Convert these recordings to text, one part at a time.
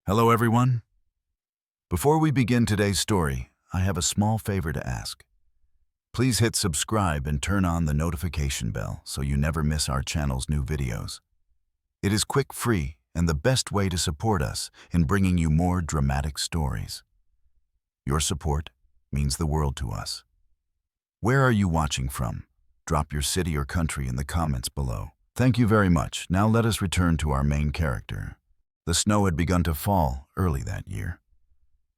Hello, everyone. Before we begin today's story, I have a small favor to ask. Please hit subscribe and turn on the notification bell so you never miss our channel's new videos. It is quick, free, and the best way to support us in bringing you more dramatic stories. Your support means the world to us. Where are you watching from? Drop your city or country in the comments below. Thank you very much. Now let us return to our main character. The snow had begun to fall early that year.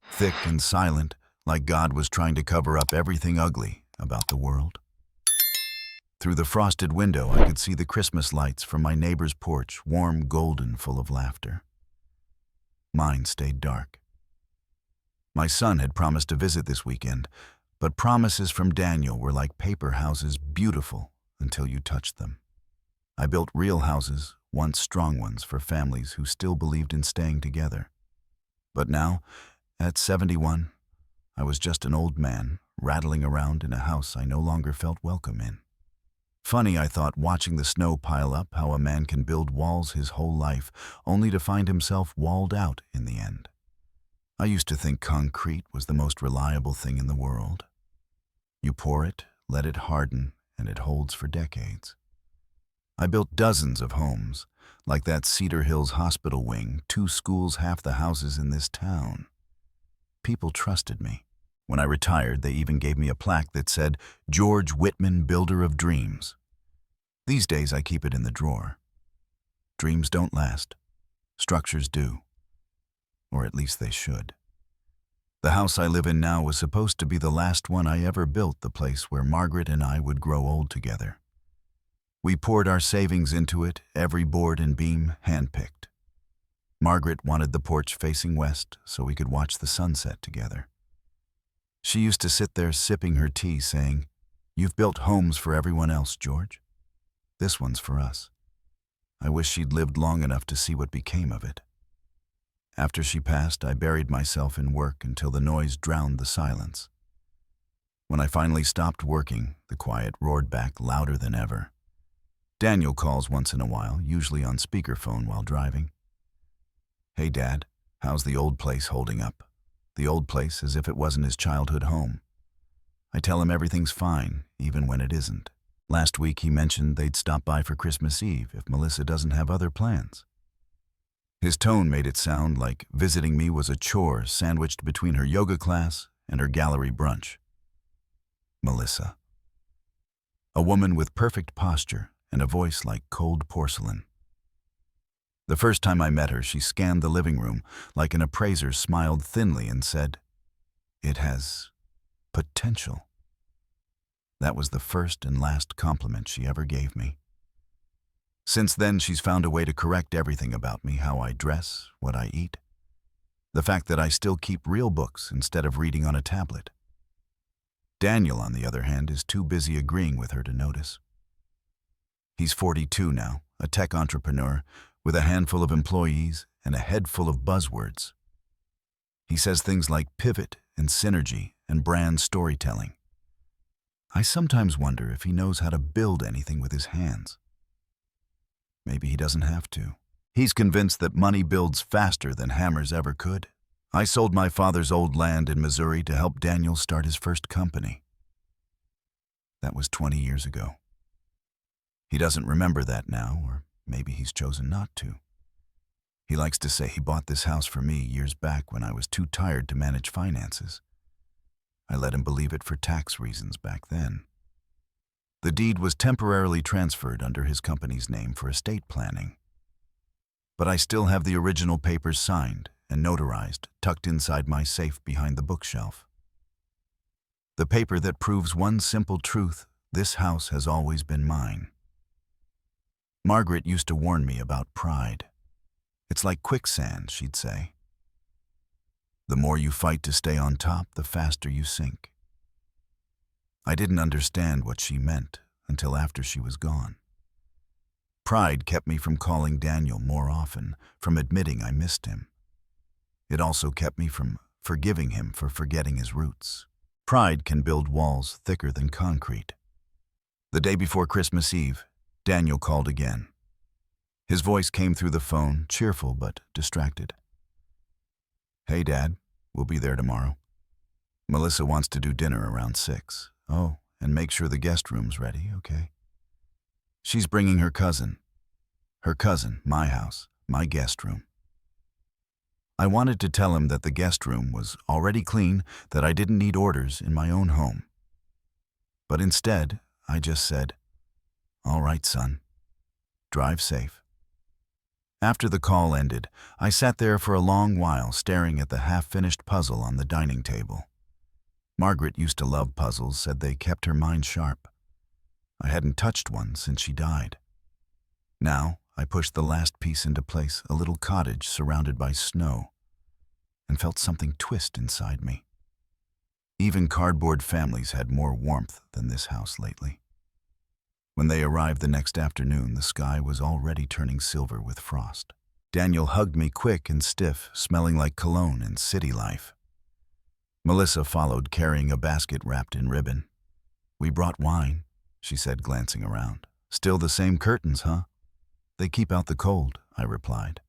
Thick and silent, like God was trying to cover up everything ugly about the world. Through the frosted window, I could see the Christmas lights from my neighbor's porch, warm, golden, full of laughter. Mine stayed dark. My son had promised to visit this weekend, but promises from Daniel were like paper houses, beautiful until you touched them. I built real houses, once strong ones, for families who still believed in staying together. But now, at 71, I was just an old man, rattling around in a house I no longer felt welcome in. Funny, I thought, watching the snow pile up, how a man can build walls his whole life, only to find himself walled out in the end. I used to think concrete was the most reliable thing in the world. You pour it, let it harden, and it holds for decades. I built dozens of homes, like that Cedar Hills hospital wing, 2 schools, half the houses in this town. People trusted me. When I retired, they even gave me a plaque that said, "George Whitman, Builder of Dreams." These days, I keep it in the drawer. Dreams don't last. Structures do. Or at least they should. The house I live in now was supposed to be the last one I ever built, the place where Margaret and I would grow old together. We poured our savings into it, every board and beam handpicked. Margaret wanted the porch facing west so we could watch the sunset together. She used to sit there sipping her tea saying, "You've built homes for everyone else, George. This one's for us." I wish she'd lived long enough to see what became of it. After she passed, I buried myself in work until the noise drowned the silence. When I finally stopped working, the quiet roared back louder than ever. Daniel calls once in a while, usually on speakerphone while driving. "Hey, Dad, how's the old place holding up?" The old place as if it wasn't his childhood home. I tell him everything's fine, even when it isn't. Last week he mentioned they'd stop by for Christmas Eve if Melissa doesn't have other plans. His tone made it sound like visiting me was a chore sandwiched between her yoga class and her gallery brunch. Melissa. A woman with perfect posture and a voice like cold porcelain. The first time I met her, she scanned the living room like an appraiser, smiled thinly, and said, "It has potential." That was the first and last compliment she ever gave me. Since then, she's found a way to correct everything about me, how I dress, what I eat. The fact that I still keep real books instead of reading on a tablet. Daniel, on the other hand, is too busy agreeing with her to notice. He's 42 now, a tech entrepreneur with a handful of employees and a head full of buzzwords. He says things like pivot and synergy and brand storytelling. I sometimes wonder if he knows how to build anything with his hands. Maybe he doesn't have to. He's convinced that money builds faster than hammers ever could. I sold my father's old land in Missouri to help Daniel start his first company. That was 20 years ago. He doesn't remember that now, or maybe he's chosen not to. He likes to say he bought this house for me years back when I was too tired to manage finances. I let him believe it for tax reasons back then. The deed was temporarily transferred under his company's name for estate planning. But I still have the original papers signed and notarized, tucked inside my safe behind the bookshelf. The paper that proves one simple truth: this house has always been mine. Margaret used to warn me about pride. It's like quicksand, she'd say. The more you fight to stay on top, the faster you sink. I didn't understand what she meant until after she was gone. Pride kept me from calling Daniel more often, from admitting I missed him. It also kept me from forgiving him for forgetting his roots. Pride can build walls thicker than concrete. The day before Christmas Eve, Daniel called again. His voice came through the phone, cheerful but distracted. Hey, Dad, we'll be there tomorrow. Melissa wants to do dinner around 6. Oh, and make sure the guest room's ready, okay? She's bringing her cousin. Her cousin, my house, my guest room. I wanted to tell him that the guest room was already clean, that I didn't need orders in my own home. But instead, I just said, "All right, son. Drive safe." After the call ended, I sat there for a long while staring at the half-finished puzzle on the dining table. Margaret used to love puzzles, said they kept her mind sharp. I hadn't touched one since she died. Now, I pushed the last piece into place, a little cottage surrounded by snow, and felt something twist inside me. Even cardboard families had more warmth than this house lately. When they arrived the next afternoon, the sky was already turning silver with frost. Daniel hugged me quick and stiff, smelling like cologne and city life. Melissa followed, carrying a basket wrapped in ribbon. "We brought wine," she said, glancing around. "Still the same curtains, huh?" "They keep out the cold," I replied.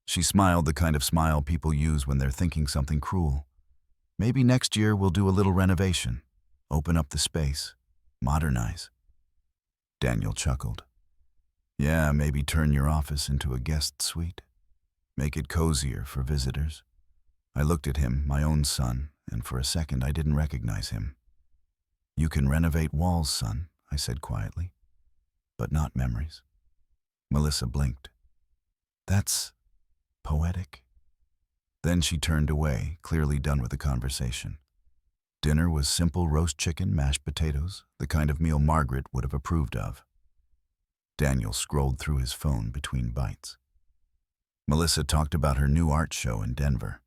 She smiled, the kind of smile people use when they're thinking something cruel. "Maybe next year we'll do a little renovation. Open up the space. Modernize." Daniel chuckled. "Yeah, maybe turn your office into a guest suite. Make it cozier for visitors." I looked at him, my own son, and for a second I didn't recognize him. "You can renovate walls, son," I said quietly, "but not memories." Melissa blinked. "That's poetic." Then she turned away, clearly done with the conversation. Dinner was simple roast chicken, mashed potatoes, the kind of meal Margaret would have approved of. Daniel scrolled through his phone between bites. Melissa talked about her new art show in Denver.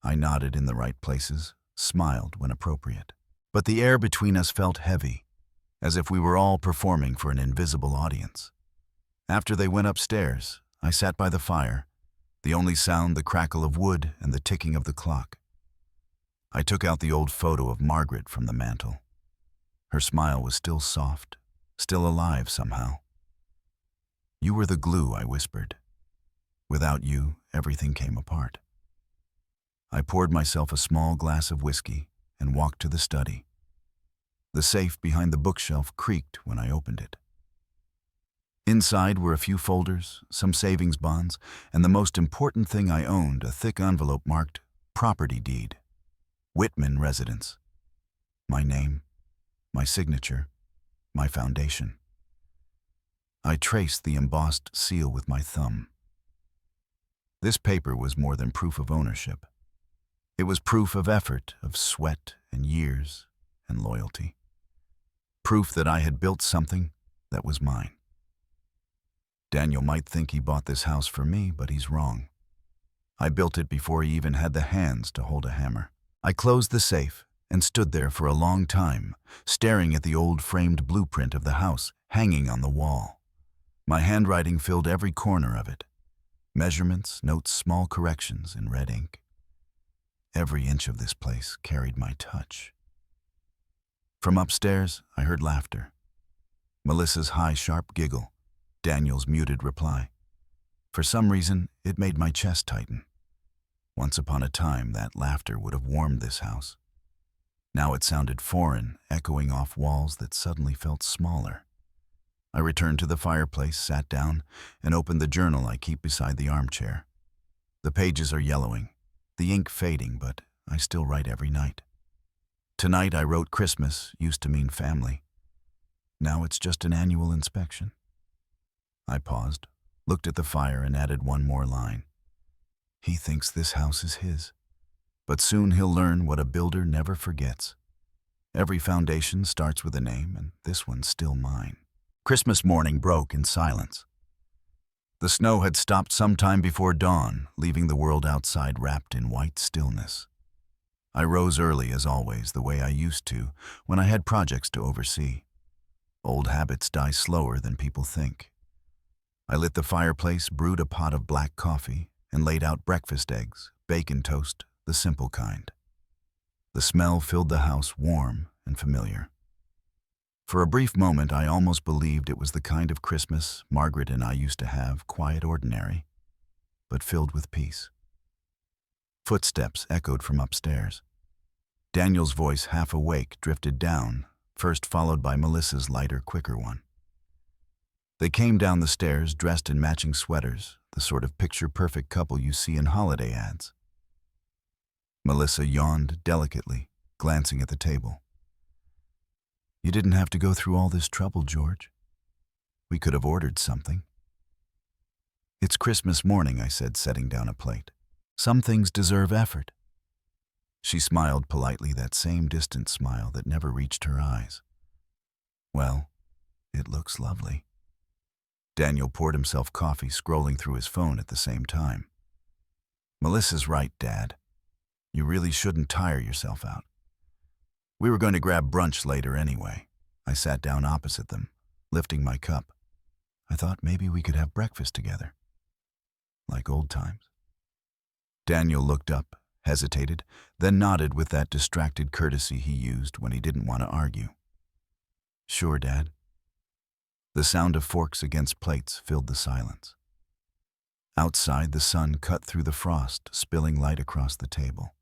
I nodded in the right places, smiled when appropriate. But the air between us felt heavy, as if we were all performing for an invisible audience. After they went upstairs, I sat by the fire, the only sound the crackle of wood and the ticking of the clock. I took out the old photo of Margaret from the mantel. Her smile was still soft, still alive somehow. "You were the glue," I whispered. "Without you, everything came apart." I poured myself a small glass of whiskey and walked to the study. The safe behind the bookshelf creaked when I opened it. Inside were a few folders, some savings bonds, and the most important thing I owned, a thick envelope marked property deed. Whitman residence. My name, my signature, my foundation. I traced the embossed seal with my thumb. This paper was more than proof of ownership. It was proof of effort, of sweat and years and loyalty. Proof that I had built something that was mine. Daniel might think he bought this house for me, but he's wrong. I built it before he even had the hands to hold a hammer. I closed the safe and stood there for a long time, staring at the old framed blueprint of the house hanging on the wall. My handwriting filled every corner of it. Measurements, notes, small corrections in red ink. Every inch of this place carried my touch. From upstairs, I heard laughter. Melissa's high, sharp giggle, Daniel's muted reply. For some reason, it made my chest tighten. Once upon a time, that laughter would have warmed this house. Now it sounded foreign, echoing off walls that suddenly felt smaller. I returned to the fireplace, sat down, and opened the journal I keep beside the armchair. The pages are yellowing, the ink fading, but I still write every night. Tonight I wrote Christmas used to mean family. Now it's just an annual inspection. I paused, looked at the fire, and added one more line. He thinks this house is his, but soon he'll learn what a builder never forgets. Every foundation starts with a name, and this one's still mine. Christmas morning broke in silence. The snow had stopped some time before dawn, leaving the world outside wrapped in white stillness. I rose early, as always, the way I used to when I had projects to oversee. Old habits die slower than people think. I lit the fireplace, brewed a pot of black coffee, and laid out breakfast eggs, bacon toast, the simple kind. The smell filled the house, warm and familiar. For a brief moment, I almost believed it was the kind of Christmas Margaret and I used to have, quiet, ordinary, but filled with peace. Footsteps echoed from upstairs. Daniel's voice, half awake, drifted down, first followed by Melissa's lighter, quicker one. They came down the stairs dressed in matching sweaters, the sort of picture-perfect couple you see in holiday ads. Melissa yawned delicately, glancing at the table. "You didn't have to go through all this trouble, George. We could have ordered something." "It's Christmas morning," I said, setting down a plate. "Some things deserve effort." She smiled politely, that same distant smile that never reached her eyes. "Well, it looks lovely." Daniel poured himself coffee, scrolling through his phone at the same time. "Melissa's right, Dad. You really shouldn't tire yourself out." We were going to grab brunch later anyway. I sat down opposite them, lifting my cup. I thought maybe we could have breakfast together. Like old times. Daniel looked up, hesitated, then nodded with that distracted courtesy he used when he didn't want to argue. "Sure, Dad." The sound of forks against plates filled the silence. Outside, the sun cut through the frost, spilling light across the table.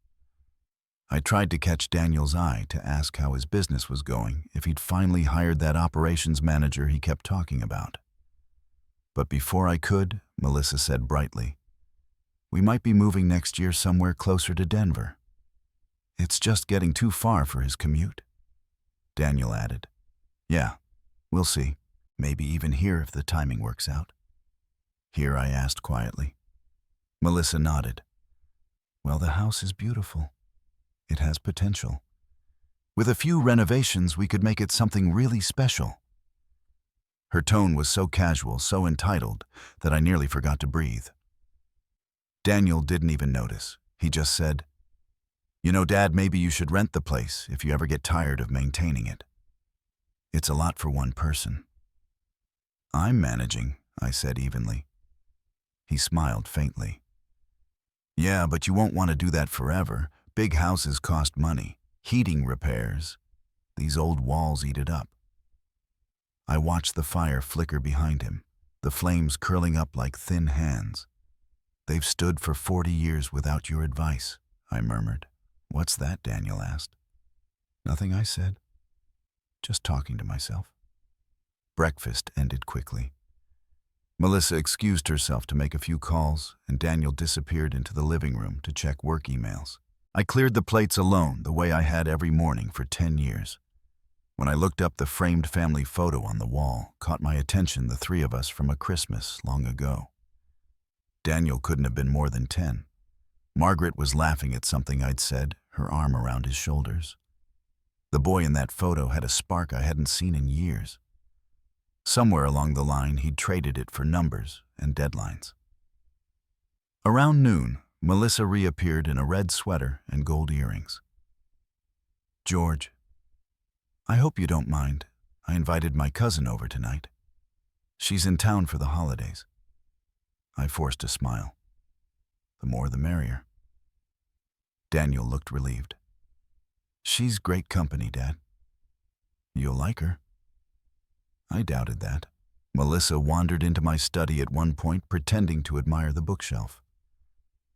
I tried to catch Daniel's eye to ask how his business was going, if he'd finally hired that operations manager he kept talking about. But before I could, Melissa said brightly, "We might be moving next year somewhere closer to Denver. It's just getting too far for his commute." Daniel added, "Yeah, we'll see. Maybe even here if the timing works out." "Here?" I asked quietly. Melissa nodded. "Well, the house is beautiful. It has potential. With a few renovations, we could make it something really special." Her tone was so casual, so entitled, that I nearly forgot to breathe. Daniel didn't even notice. He just said, "You know, Dad, maybe you should rent the place if you ever get tired of maintaining it. It's a lot for one person." "I'm managing," I said evenly. He smiled faintly. "Yeah, but you won't want to do that forever. Big houses cost money. Heating repairs. These old walls eat it up." I watched the fire flicker behind him, the flames curling up like thin hands. "They've stood for 40 years without your advice," I murmured. "What's that?" Daniel asked. "Nothing," I said. Just talking to myself. Breakfast ended quickly. Melissa excused herself to make a few calls, and Daniel disappeared into the living room to check work emails. I cleared the plates alone, the way I had every morning for 10 years. When I looked up, the framed family photo on the wall caught my attention, the three of us from a Christmas long ago. Daniel couldn't have been more than 10. Margaret was laughing at something I'd said, her arm around his shoulders. The boy in that photo had a spark I hadn't seen in years. Somewhere along the line, he'd traded it for numbers and deadlines. Around noon, Melissa reappeared in a red sweater and gold earrings. "George, I hope you don't mind. I invited my cousin over tonight. She's in town for the holidays." I forced a smile. The more the merrier. Daniel looked relieved. "She's great company, Dad. You'll like her." I doubted that. Melissa wandered into my study at one point, pretending to admire the bookshelf.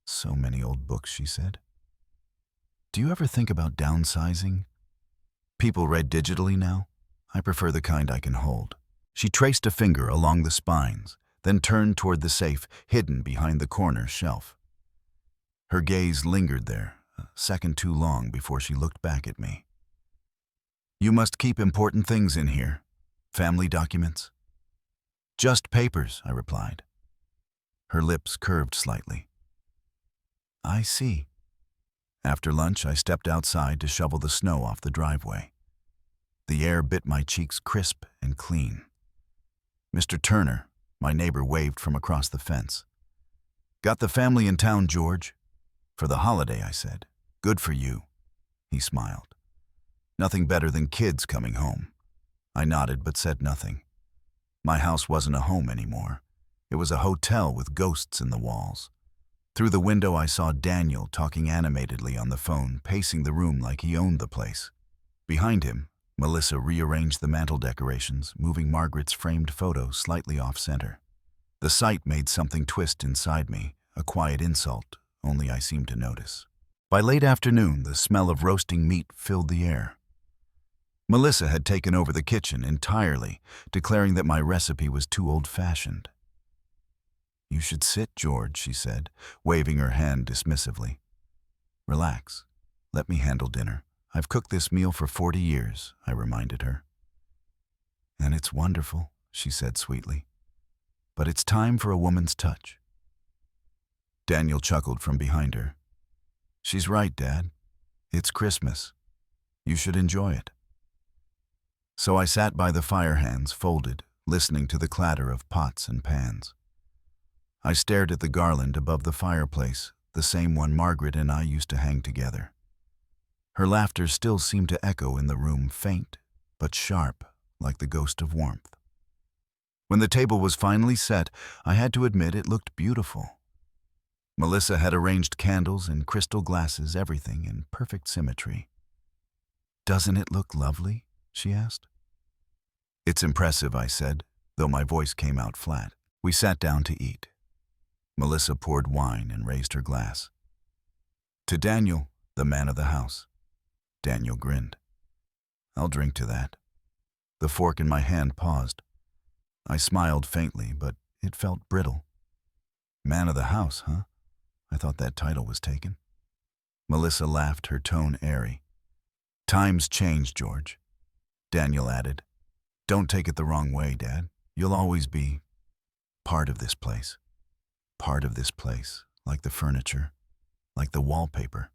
"So many old books," she said. "Do you ever think about downsizing? People read digitally now. I prefer the kind I can hold." She traced a finger along the spines, then turned toward the safe, hidden behind the corner shelf. Her gaze lingered there, a second too long before she looked back at me. "You must keep important things in here. Family documents?" "Just papers," I replied. Her lips curved slightly. "I see." After lunch, I stepped outside to shovel the snow off the driveway. The air bit my cheeks crisp and clean. Mr. Turner, my neighbor, waved from across the fence. "Got the family in town, George?" "For the holiday," I said. "Good for you." He smiled. "Nothing better than kids coming home." I nodded but said nothing. My house wasn't a home anymore. It was a hotel with ghosts in the walls. Through the window, I saw Daniel talking animatedly on the phone, pacing the room like he owned the place. Behind him, Melissa rearranged the mantel decorations, moving Margaret's framed photo slightly off-center. The sight made something twist inside me, a quiet insult, only I seemed to notice. By late afternoon, the smell of roasting meat filled the air. Melissa had taken over the kitchen entirely, declaring that my recipe was too old-fashioned. "You should sit, George," she said, waving her hand dismissively. "Relax. Let me handle dinner. I've cooked this meal for 40 years, I reminded her. "And it's wonderful," she said sweetly. "But it's time for a woman's touch." Daniel chuckled from behind her. "She's right, Dad. It's Christmas. You should enjoy it." So I sat by the fire hands folded, listening to the clatter of pots and pans. I stared at the garland above the fireplace, the same one Margaret and I used to hang together. Her laughter still seemed to echo in the room, faint but sharp, like the ghost of warmth. When the table was finally set, I had to admit it looked beautiful. Melissa had arranged candles and crystal glasses, everything in perfect symmetry. "Doesn't it look lovely?" she asked. "It's impressive," I said, though my voice came out flat. We sat down to eat. Melissa poured wine and raised her glass. "To Daniel, the man of the house." Daniel grinned. "I'll drink to that." The fork in my hand paused. I smiled faintly, but it felt brittle. "Man of the house, huh? I thought that title was taken." Melissa laughed, her tone airy. "Times change, George." Daniel added, "Don't take it the wrong way, Dad. You'll always be part of this place. Part of this place, like the furniture, like the wallpaper."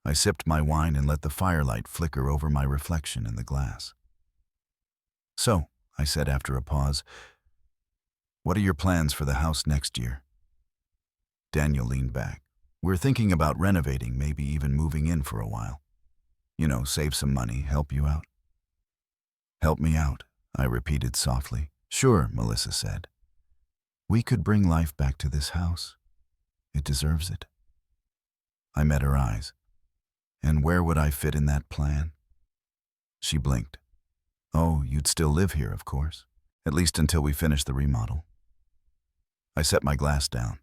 I sipped my wine and let the firelight flicker over my reflection in the glass. "So," I said after a pause, "what are your plans for the house next year?" Daniel leaned back. "We're thinking about renovating, maybe even moving in for a while. Save some money, help you out." "Help me out," I repeated softly. "Sure," Melissa said. "We could bring life back to this house. It deserves it." I met her eyes. "And where would I fit in that plan?" She blinked. "Oh, you'd still live here, of course. At least until we finish the remodel." I set my glass down.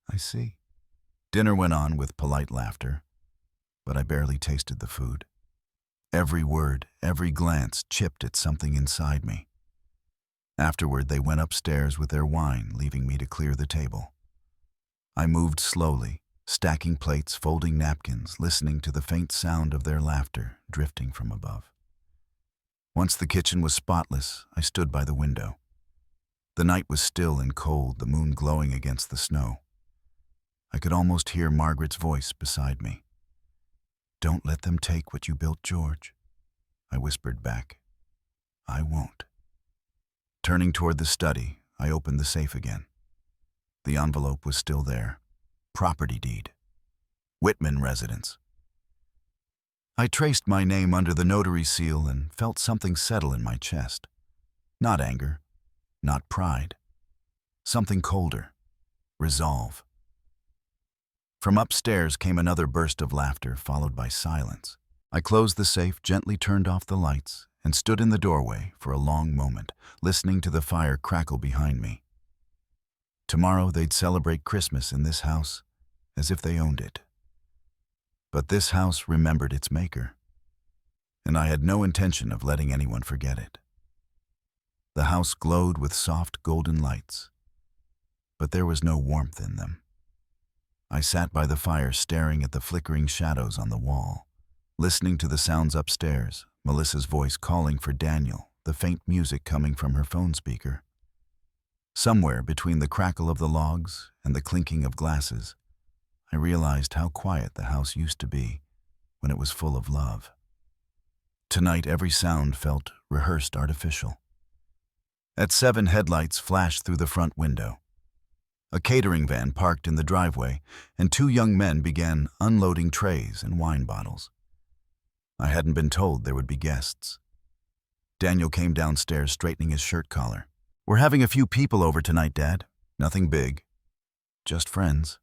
"I see." Dinner went on with polite laughter, but I barely tasted the food. Every word, every glance chipped at something inside me. Afterward, they went upstairs with their wine, leaving me to clear the table. I moved slowly, stacking plates, folding napkins, listening to the faint sound of their laughter drifting from above. Once the kitchen was spotless, I stood by the window. The night was still and cold, the moon glowing against the snow. I could almost hear Margaret's voice beside me. "Don't let them take what you built, George," I whispered back. "I won't." Turning toward the study, I opened the safe again. The envelope was still there. Property deed. Whitman residence. I traced my name under the notary seal and felt something settle in my chest. Not anger, not pride. Something colder. Resolve. From upstairs came another burst of laughter, followed by silence. I closed the safe, gently turned off the lights, and stood in the doorway for a long moment, listening to the fire crackle behind me. Tomorrow they'd celebrate Christmas in this house as if they owned it. But this house remembered its maker, and I had no intention of letting anyone forget it. The house glowed with soft golden lights, but there was no warmth in them. I sat by the fire staring at the flickering shadows on the wall, listening to the sounds upstairs, Melissa's voice calling for Daniel, the faint music coming from her phone speaker. Somewhere between the crackle of the logs and the clinking of glasses, I realized how quiet the house used to be when it was full of love. Tonight every sound felt rehearsed, artificial. At 7, headlights flashed through the front window. A catering van parked in the driveway, and 2 young men began unloading trays and wine bottles. I hadn't been told there would be guests. Daniel came downstairs, straightening his shirt collar. "We're having a few people over tonight, Dad. Nothing big. Just friends."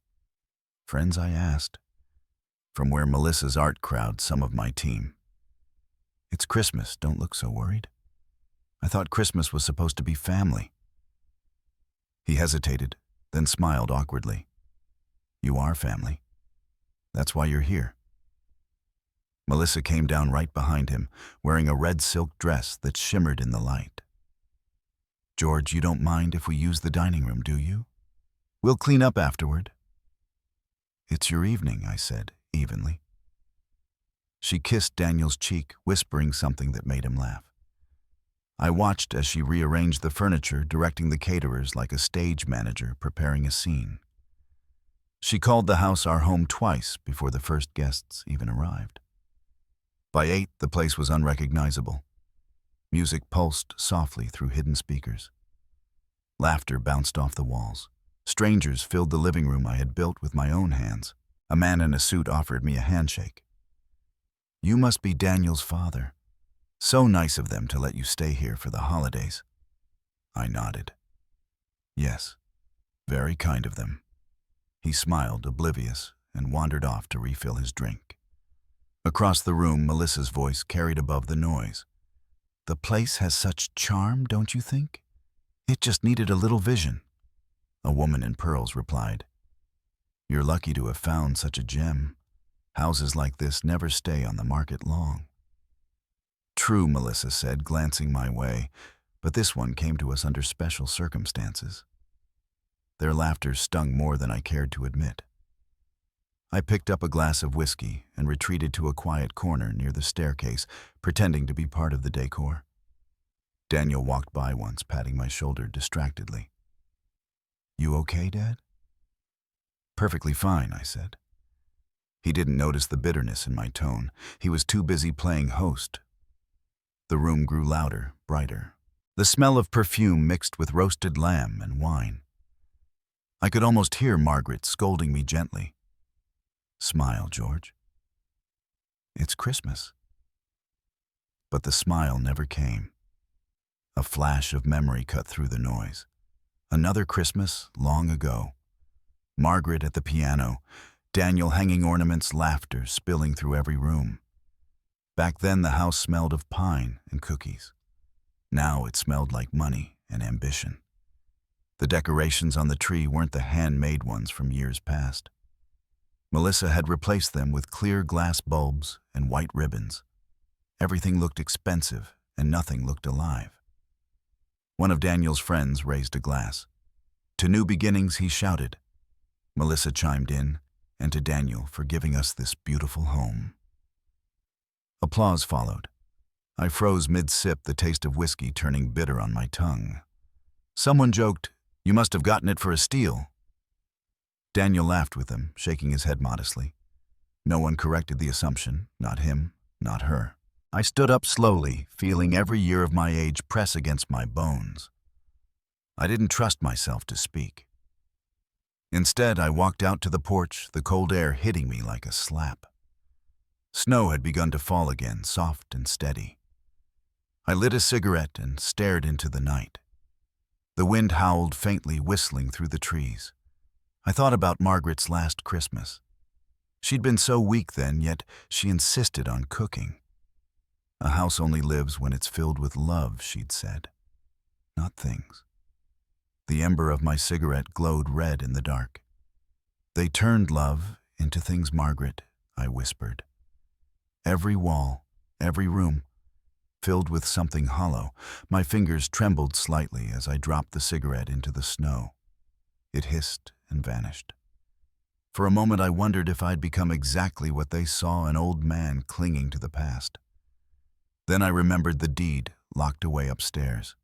"Friends?" I asked. From where Melissa's art crowd some of my team. "It's Christmas. Don't look so worried. I thought Christmas was supposed to be family." He hesitated, then smiled awkwardly. You are family. That's why you're here. Melissa came down right behind him, wearing a red silk dress that shimmered in the light. George, you don't mind if we use the dining room, do you? We'll clean up afterward. It's your evening, I said, evenly. She kissed Daniel's cheek, whispering something that made him laugh. I watched as she rearranged the furniture, directing the caterers like a stage manager preparing a scene. She called the house our home twice before the first guests even arrived. By 8, the place was unrecognizable. Music pulsed softly through hidden speakers. Laughter bounced off the walls. Strangers filled the living room I had built with my own hands. A man in a suit offered me a handshake. You must be Daniel's father. So nice of them to let you stay here for the holidays. I nodded. Yes, very kind of them. He smiled, oblivious, and wandered off to refill his drink. Across the room, Melissa's voice carried above the noise. The place has such charm, don't you think? It just needed a little vision. A woman in pearls replied, You're lucky to have found such a gem. Houses like this never stay on the market long. True, Melissa said, glancing my way, but this one came to us under special circumstances. Their laughter stung more than I cared to admit. I picked up a glass of whiskey and retreated to a quiet corner near the staircase, pretending to be part of the decor. Daniel walked by once, patting my shoulder distractedly. You okay, Dad? Perfectly fine, I said. He didn't notice the bitterness in my tone. He was too busy playing host. The room grew louder, brighter. The smell of perfume mixed with roasted lamb and wine. I could almost hear Margaret scolding me gently. Smile, George. It's Christmas. But the smile never came. A flash of memory cut through the noise. Another Christmas, long ago. Margaret at the piano, Daniel hanging ornaments, laughter spilling through every room. Back then the house smelled of pine and cookies. Now it smelled like money and ambition. The decorations on the tree weren't the handmade ones from years past. Melissa had replaced them with clear glass bulbs and white ribbons. Everything looked expensive and nothing looked alive. One of Daniel's friends raised a glass. To new beginnings, he shouted. Melissa chimed in, and to Daniel for giving us this beautiful home. Applause followed. I froze mid-sip, the taste of whiskey turning bitter on my tongue. Someone joked, You must have gotten it for a steal. Daniel laughed with them, shaking his head modestly. No one corrected the assumption, not him, not her. I stood up slowly, feeling every year of my age press against my bones. I didn't trust myself to speak. Instead, I walked out to the porch, the cold air hitting me like a slap. Snow had begun to fall again, soft and steady. I lit a cigarette and stared into the night. The wind howled faintly, whistling through the trees. I thought about Margaret's last Christmas. She'd been so weak then, yet she insisted on cooking. A house only lives when it's filled with love, she'd said, not things. The ember of my cigarette glowed red in the dark. They turned love into things, Margaret, I whispered. Every wall, every room, filled with something hollow. My fingers trembled slightly as I dropped the cigarette into the snow. It hissed and vanished. For a moment I wondered if I'd become exactly what they saw, an old man clinging to the past. Then I remembered the deed locked away upstairs.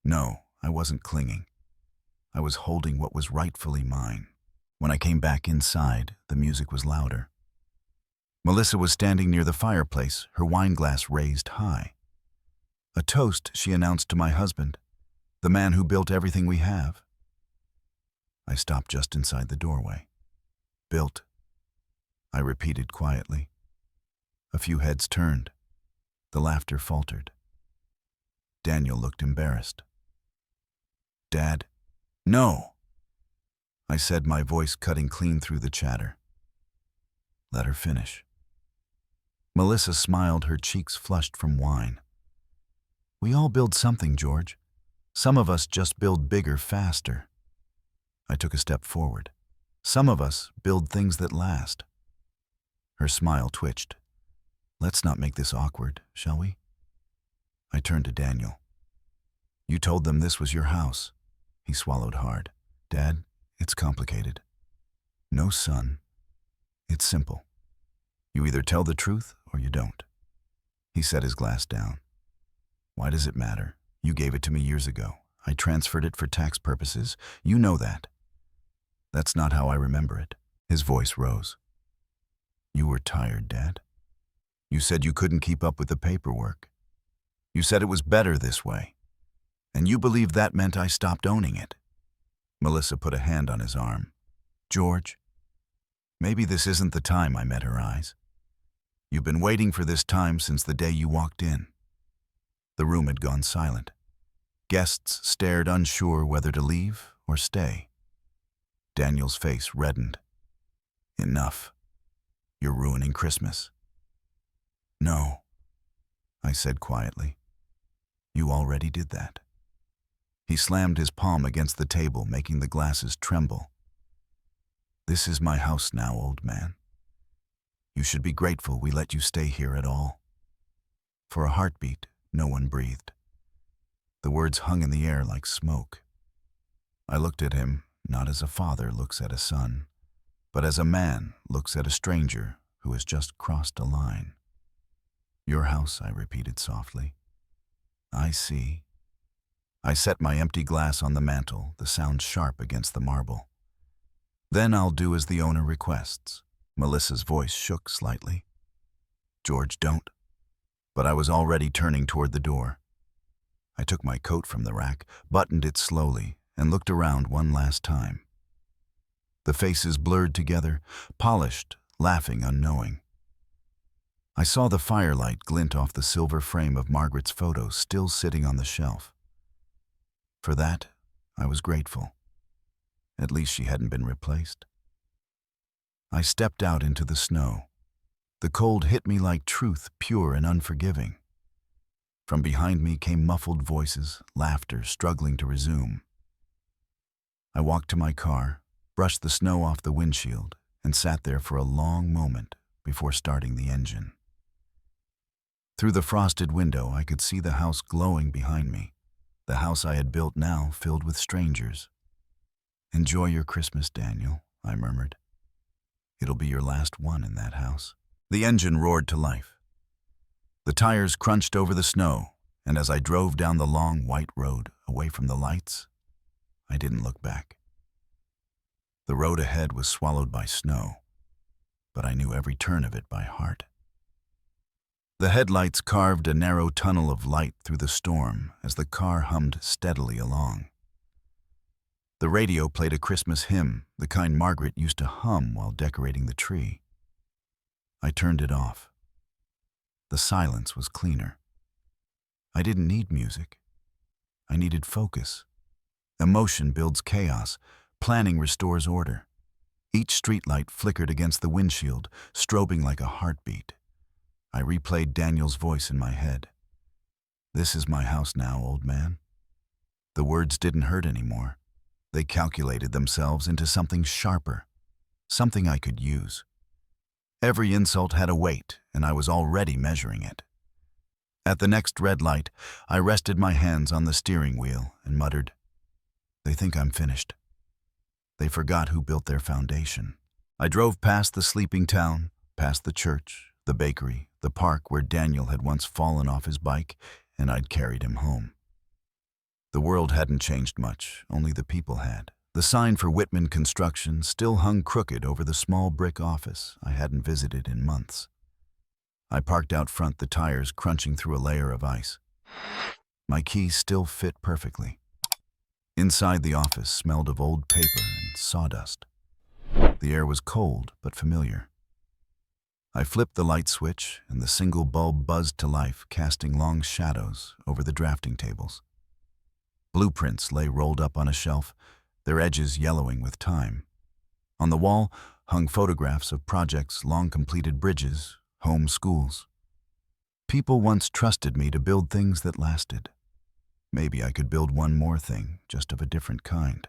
No, I wasn't clinging. I was holding what was rightfully mine. When I came back inside, the music was louder. Melissa was standing near the fireplace, her wine glass raised high. A toast, she announced to my husband, the man who built everything we have. I stopped just inside the doorway. Built, I repeated quietly. A few heads turned. The laughter faltered. Daniel looked embarrassed. Dad, no, I said, my voice cutting clean through the chatter. Let her finish. Melissa smiled, her cheeks flushed from wine. We all build something, George. Some of us just build bigger, faster. I took a step forward. Some of us build things that last. Her smile twitched. Let's not make this awkward, shall we? I turned to Daniel. You told them this was your house. He swallowed hard. Dad, it's complicated. No, son. It's simple. You either tell the truth or you don't. He set his glass down. Why does it matter? You gave it to me years ago. I transferred it for tax purposes. You know that. That's not how I remember it. His voice rose. You were tired, Dad. You said you couldn't keep up with the paperwork. You said it was better this way. And you believed that meant I stopped owning it. Melissa put a hand on his arm. George, maybe this isn't the time. I met her eyes. You've been waiting for this time since the day you walked in. The room had gone silent. Guests stared, unsure whether to leave or stay. Daniel's face reddened. Enough. You're ruining Christmas. No, I said quietly. You already did that. He slammed his palm against the table, making the glasses tremble. This is my house now, old man. You should be grateful we let you stay here at all. For a heartbeat, no one breathed. The words hung in the air like smoke. I looked at him, not as a father looks at a son, but as a man looks at a stranger who has just crossed a line. Your house, I repeated softly. I see. I set my empty glass on the mantel, the sound sharp against the marble. Then I'll do as the owner requests. Melissa's voice shook slightly. George, don't. But I was already turning toward the door. I took my coat from the rack, buttoned it slowly, and looked around one last time. The faces blurred together, polished, laughing, unknowing. I saw the firelight glint off the silver frame of Margaret's photo still sitting on the shelf. For that, I was grateful. At least she hadn't been replaced. I stepped out into the snow. The cold hit me like truth, pure and unforgiving. From behind me came muffled voices, laughter struggling to resume. I walked to my car, brushed the snow off the windshield, and sat there for a long moment before starting the engine. Through the frosted window, I could see the house glowing behind me, the house I had built now filled with strangers. Enjoy your Christmas, Daniel, I murmured. It'll be your last one in that house. The engine roared to life. The tires crunched over the snow, and as I drove down the long white road away from the lights, I didn't look back. The road ahead was swallowed by snow, but I knew every turn of it by heart. The headlights carved a narrow tunnel of light through the storm as the car hummed steadily along. The radio played a Christmas hymn, the kind Margaret used to hum while decorating the tree. I turned it off. The silence was cleaner. I didn't need music. I needed focus. Emotion builds chaos. Planning restores order. Each streetlight flickered against the windshield, strobing like a heartbeat. I replayed Daniel's voice in my head. This is my house now, old man. The words didn't hurt anymore. They calculated themselves into something sharper, something I could use. Every insult had a weight, and I was already measuring it. At the next red light, I rested my hands on the steering wheel and muttered, They think I'm finished. They forgot who built their foundation. I drove past the sleeping town, past the church, the bakery, the park where Daniel had once fallen off his bike, and I'd carried him home. The world hadn't changed much, only the people had. The sign for Whitman Construction still hung crooked over the small brick office I hadn't visited in months. I parked out front, the tires crunching through a layer of ice. My keys still fit perfectly. Inside, the office smelled of old paper and sawdust. The air was cold but familiar. I flipped the light switch, and the single bulb buzzed to life, casting long shadows over the drafting tables. Blueprints lay rolled up on a shelf, their edges yellowing with time. On the wall hung photographs of projects, long completed bridges, home schools. People once trusted me to build things that lasted. Maybe I could build one more thing, just of a different kind.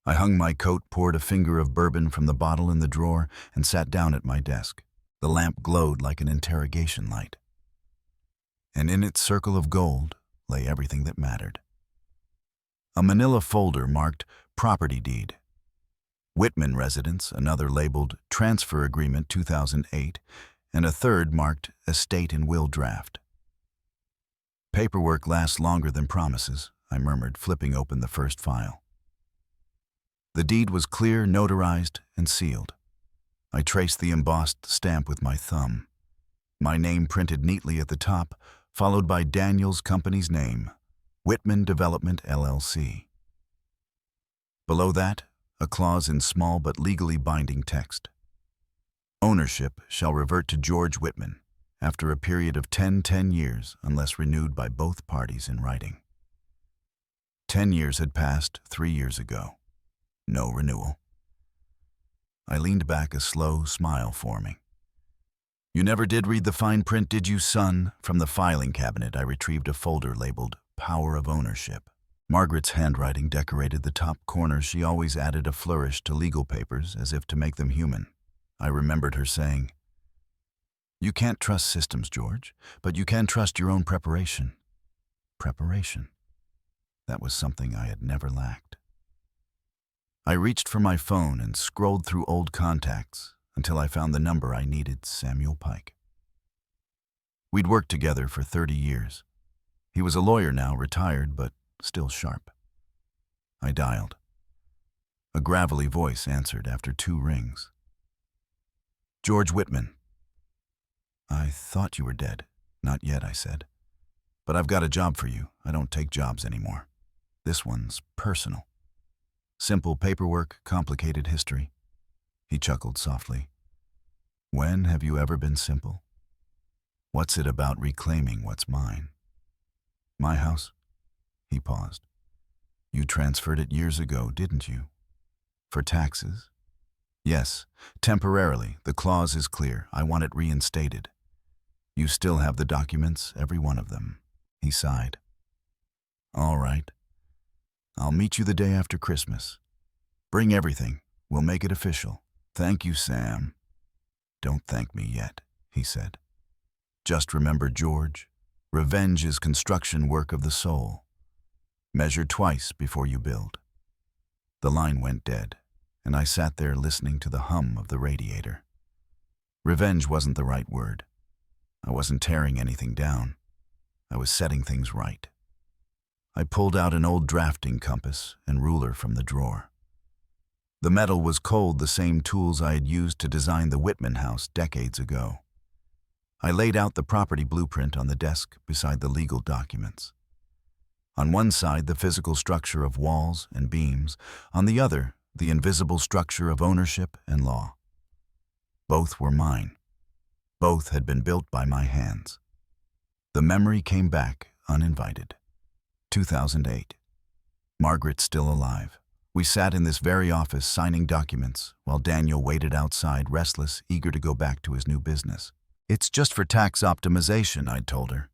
I hung my coat, poured a finger of bourbon from the bottle in the drawer, and sat down at my desk. The lamp glowed like an interrogation light. And in its circle of gold lay everything that mattered. A manila folder marked Property Deed, Whitman Residence, another labeled Transfer Agreement 2008, and a third marked Estate and Will Draft. Paperwork lasts longer than promises, I murmured, flipping open the first file. The deed was clear, notarized, and sealed. I traced the embossed stamp with my thumb. My name printed neatly at the top, followed by Daniel's company's name, Whitman Development, LLC. Below that, a clause in small but legally binding text. Ownership shall revert to George Whitman after a period of 10 years unless renewed by both parties in writing. 10 years had passed 3 years ago. No renewal. I leaned back, a slow smile forming. You never did read the fine print, did you, son? From the filing cabinet, I retrieved a folder labeled Power of Ownership. Margaret's handwriting decorated the top corner. She always added a flourish to legal papers, as if to make them human. I remembered her saying, "You can't trust systems, George, but you can trust your own preparation." Preparation. That was something I had never lacked. I reached for my phone and scrolled through old contacts until I found the number I needed, Samuel Pike. We'd worked together for 30 years. He was a lawyer now, retired, but still sharp. I dialed. A gravelly voice answered after 2 rings. George Whitman. I thought you were dead. Not yet, I said. But I've got a job for you. I don't take jobs anymore. This one's personal. Simple paperwork, complicated history. He chuckled softly. When have you ever been simple? What's it about reclaiming what's mine? My house? He paused. You transferred it years ago, didn't you? For taxes? Yes, temporarily. The clause is clear. I want it reinstated. You still have the documents, every one of them. He sighed. All right. I'll meet you the day after Christmas. Bring everything. We'll make it official. Thank you, Sam. Don't thank me yet, he said. Just remember, George, revenge is construction work of the soul. Measure twice before you build. The line went dead, and I sat there listening to the hum of the radiator. Revenge wasn't the right word. I wasn't tearing anything down. I was setting things right. I pulled out an old drafting compass and ruler from the drawer. The metal was cold, the same tools I had used to design the Whitman house decades ago. I laid out the property blueprint on the desk beside the legal documents. On one side, the physical structure of walls and beams. On the other, the invisible structure of ownership and law. Both were mine. Both had been built by my hands. The memory came back uninvited. 2008. Margaret still alive. We sat in this very office signing documents while Daniel waited outside, restless, eager to go back to his new business. It's just for tax optimization, I'd told her.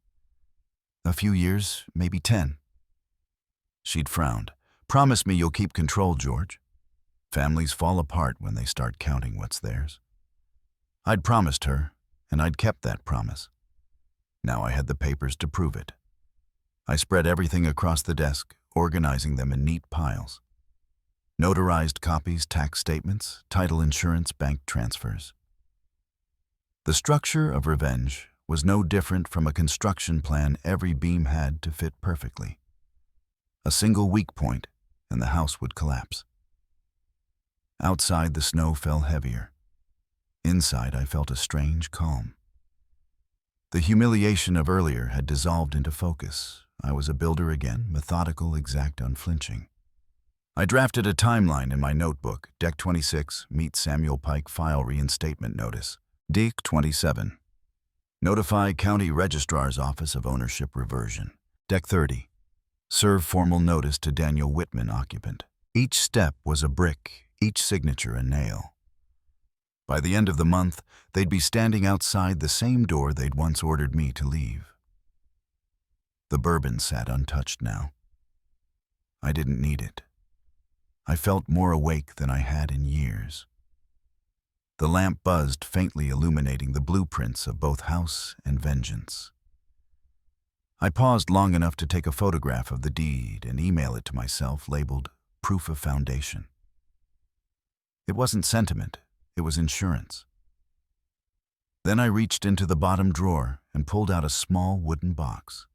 A few years, maybe 10. She'd frowned. Promise me you'll keep control, George. Families fall apart when they start counting what's theirs. I'd promised her, and I'd kept that promise. Now I had the papers to prove it. I spread everything across the desk, organizing them in neat piles. Notarized copies, tax statements, title insurance, bank transfers. The structure of revenge was no different from a construction plan every beam had to fit perfectly. A single weak point, and the house would collapse. Outside, the snow fell heavier. Inside, I felt a strange calm. The humiliation of earlier had dissolved into focus. I was a builder again, methodical, exact, unflinching. I drafted a timeline in my notebook. Deck 26, meet Samuel Pike, file reinstatement notice. Deck 27, notify County Registrar's Office of Ownership Reversion. Deck 30, serve formal notice to Daniel Whitman, occupant. Each step was a brick, each signature a nail. By the end of the month, they'd be standing outside the same door they'd once ordered me to leave. The bourbon sat untouched now. I didn't need it. I felt more awake than I had in years. The lamp buzzed, faintly illuminating the blueprints of both house and vengeance. I paused long enough to take a photograph of the deed and email it to myself, labeled Proof of Foundation. It wasn't sentiment, it was insurance. Then I reached into the bottom drawer and pulled out a small wooden box.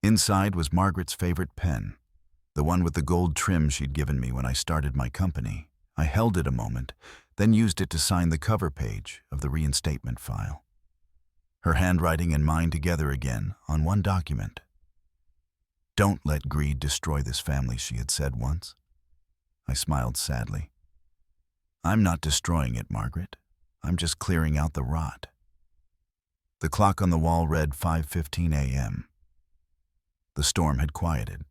Inside was Margaret's favorite pen, the one with the gold trim she'd given me when I started my company. I held it a moment, then used it to sign the cover page of the reinstatement file. Her handwriting and mine together again on one document. "Don't let greed destroy this family," she had said once. I smiled sadly. "I'm not destroying it, Margaret. I'm just clearing out the rot." The clock on the wall read 5:15 a.m. The storm had quieted.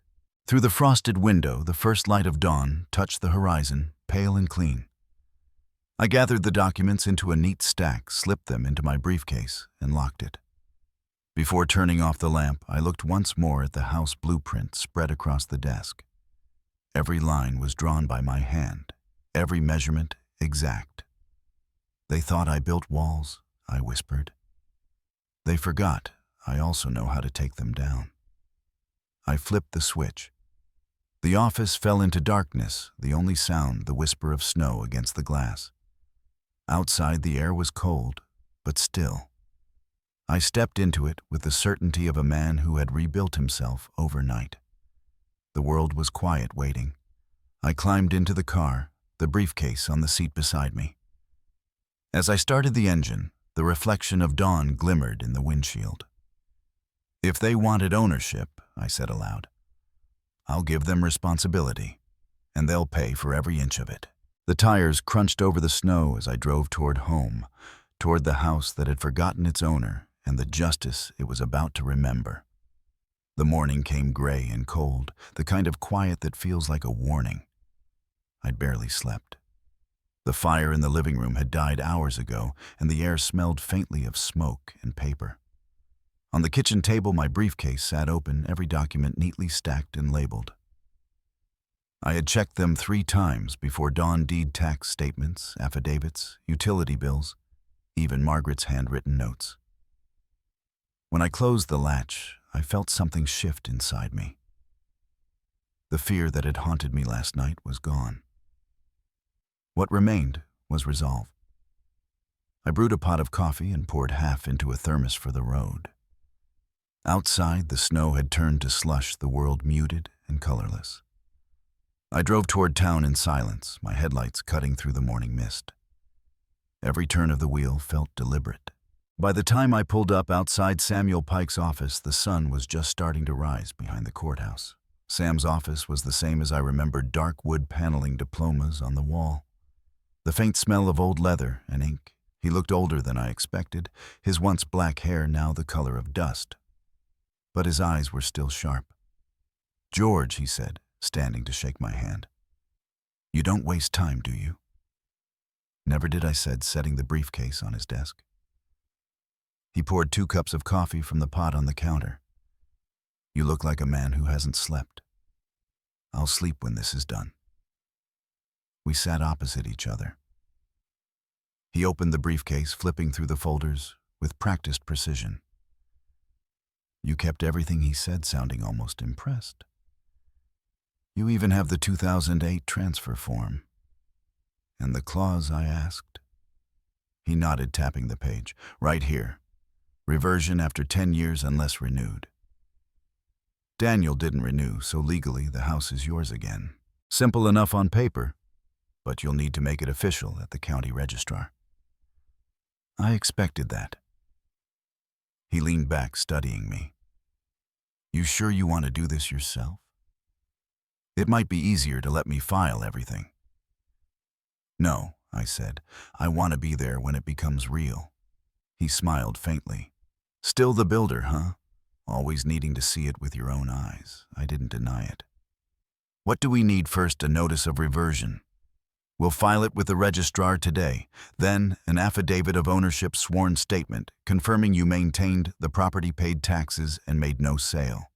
Through the frosted window, the first light of dawn touched the horizon, pale and clean. I gathered the documents into a neat stack, slipped them into my briefcase, and locked it. Before turning off the lamp, I looked once more at the house blueprint spread across the desk. Every line was drawn by my hand, every measurement exact. "They thought I built walls," I whispered. "They forgot I also know how to take them down." I flipped the switch. The office fell into darkness, the only sound the whisper of snow against the glass. Outside, the air was cold, but still. I stepped into it with the certainty of a man who had rebuilt himself overnight. The world was quiet, waiting. I climbed into the car, the briefcase on the seat beside me. As I started the engine, the reflection of dawn glimmered in the windshield. "If they wanted ownership," I said aloud, "I'll give them responsibility, and they'll pay for every inch of it." The tires crunched over the snow as I drove toward home, toward the house that had forgotten its owner and the justice it was about to remember. The morning came gray and cold, the kind of quiet that feels like a warning. I'd barely slept. The fire in the living room had died hours ago, and the air smelled faintly of smoke and paper. On the kitchen table, my briefcase sat open, every document neatly stacked and labeled. I had checked them 3 times before dawn: deed tax statements, affidavits, utility bills, even Margaret's handwritten notes. When I closed the latch, I felt something shift inside me. The fear that had haunted me last night was gone. What remained was resolve. I brewed a pot of coffee and poured half into a thermos for the road. Outside, the snow had turned to slush, the world muted and colorless. I drove toward town in silence, my headlights cutting through the morning mist. Every turn of the wheel felt deliberate. By the time I pulled up outside Samuel Pike's office, the sun was just starting to rise behind the courthouse. Sam's office was the same as I remembered, dark wood paneling, diplomas on the wall. The faint smell of old leather and ink. He looked older than I expected, his once black hair now the color of dust. But his eyes were still sharp. "George," he said, standing to shake my hand. "You don't waste time, do you?" "Never did," I said, setting the briefcase on his desk. He poured 2 cups of coffee from the pot on the counter. "You look like a man who hasn't slept." "I'll sleep when this is done." We sat opposite each other. He opened the briefcase, flipping through the folders with practiced precision. "You kept everything he said," sounding almost impressed. "You even have the 2008 transfer form." "And the clause?" I asked. He nodded, tapping the page. "Right here. Reversion after 10 years unless renewed." Daniel didn't renew, so legally the house is yours again. Simple enough on paper, but you'll need to make it official at the county registrar. I expected that. He leaned back, studying me. "You sure you want to do this yourself? It might be easier to let me file everything." "No," I said. "I want to be there when it becomes real." He smiled faintly. "Still the builder, huh? Always needing to see it with your own eyes." I didn't deny it. "What do we need first? A notice of reversion. We'll file it with the registrar today. Then an affidavit of ownership, sworn statement confirming you maintained the property, paid taxes, and made no sale.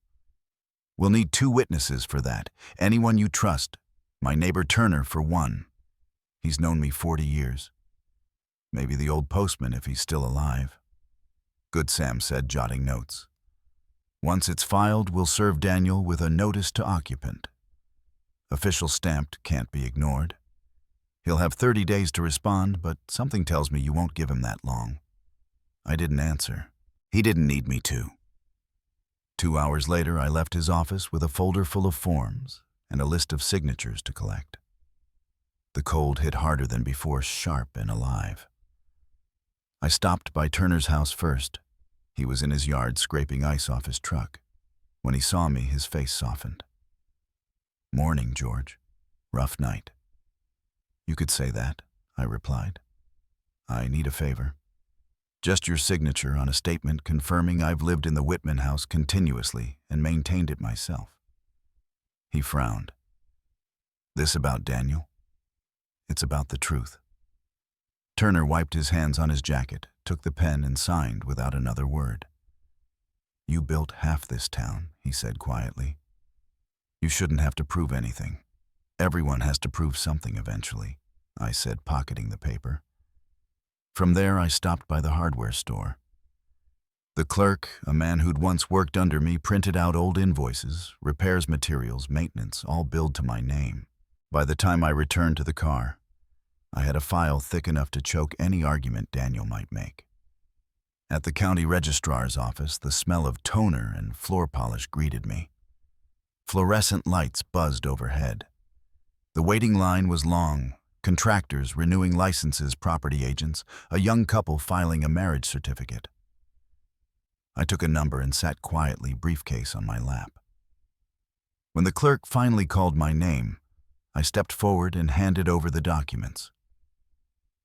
We'll need 2 witnesses for that. Anyone you trust. My neighbor Turner, for one. He's known me 40 years. Maybe the old postman if he's still alive. Good, Sam said, jotting notes. Once it's filed, we'll serve Daniel with a notice to occupant. Official stamped, can't be ignored. He'll have 30 days to respond, but something tells me you won't give him that long. I didn't answer. He didn't need me to. 2 hours later, I left his office with a folder full of forms and a list of signatures to collect. The cold hit harder than before, sharp and alive. I stopped by Turner's house first. He was in his yard scraping ice off his truck. When he saw me, his face softened. "Morning, George. Rough night." "You could say that," I replied. "I need a favor. Just your signature on a statement confirming I've lived in the Whitman house continuously and maintained it myself." He frowned. "This about Daniel?" "It's about the truth." Turner wiped his hands on his jacket, took the pen and signed without another word. "You built half this town," he said quietly. "You shouldn't have to prove anything. Everyone has to prove something eventually," I said, pocketing the paper. From there, I stopped by the hardware store. The clerk, a man who'd once worked under me, printed out old invoices, repairs materials, maintenance, all billed to my name. By the time I returned to the car, I had a file thick enough to choke any argument Daniel might make. At the county registrar's office, the smell of toner and floor polish greeted me. Fluorescent lights buzzed overhead. The waiting line was long. Contractors renewing licenses, property agents, a young couple filing a marriage certificate. I took a number and sat quietly, briefcase on my lap. When the clerk finally called my name, I stepped forward and handed over the documents.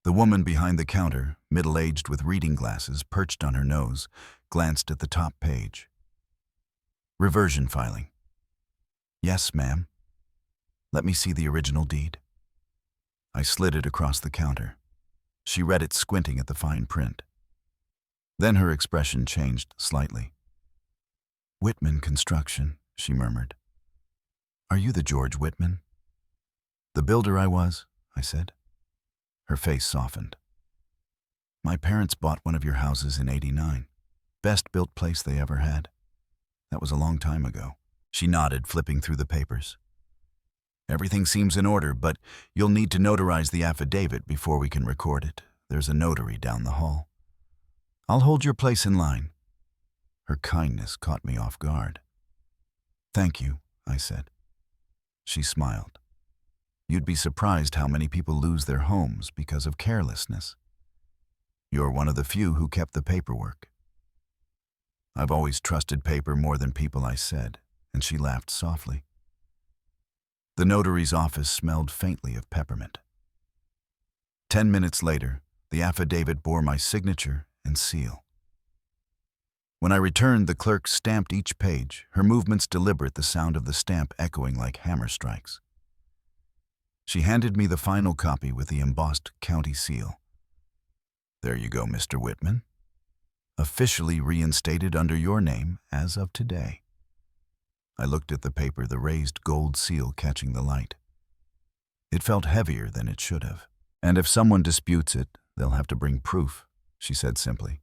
The woman behind the counter, middle-aged with reading glasses perched on her nose, glanced at the top page. "Reversion filing." "Yes, ma'am." "Let me see the original deed." I slid it across the counter. She read it, squinting at the fine print. Then her expression changed slightly. "Whitman Construction," she murmured. "Are you the George Whitman?" "The builder I was," I said. Her face softened. "My parents bought one of your houses in '89. Best built place they ever had. That was a long time ago." She nodded, flipping through the papers. "Everything seems in order, but you'll need to notarize the affidavit before we can record it. There's a notary down the hall. I'll hold your place in line." Her kindness caught me off guard. "Thank you," I said. She smiled. "You'd be surprised how many people lose their homes because of carelessness. You're one of the few who kept the paperwork." "I've always trusted paper more than people," I said, and she laughed softly. The notary's office smelled faintly of peppermint. 10 minutes later, the affidavit bore my signature and seal. When I returned, the clerk stamped each page, her movements deliberate, the sound of the stamp echoing like hammer strikes. She handed me the final copy with the embossed county seal. "There you go, Mr. Whitman. Officially reinstated under your name as of today." I looked at the paper, the raised gold seal catching the light. It felt heavier than it should have. "And if someone disputes it, they'll have to bring proof," she said simply.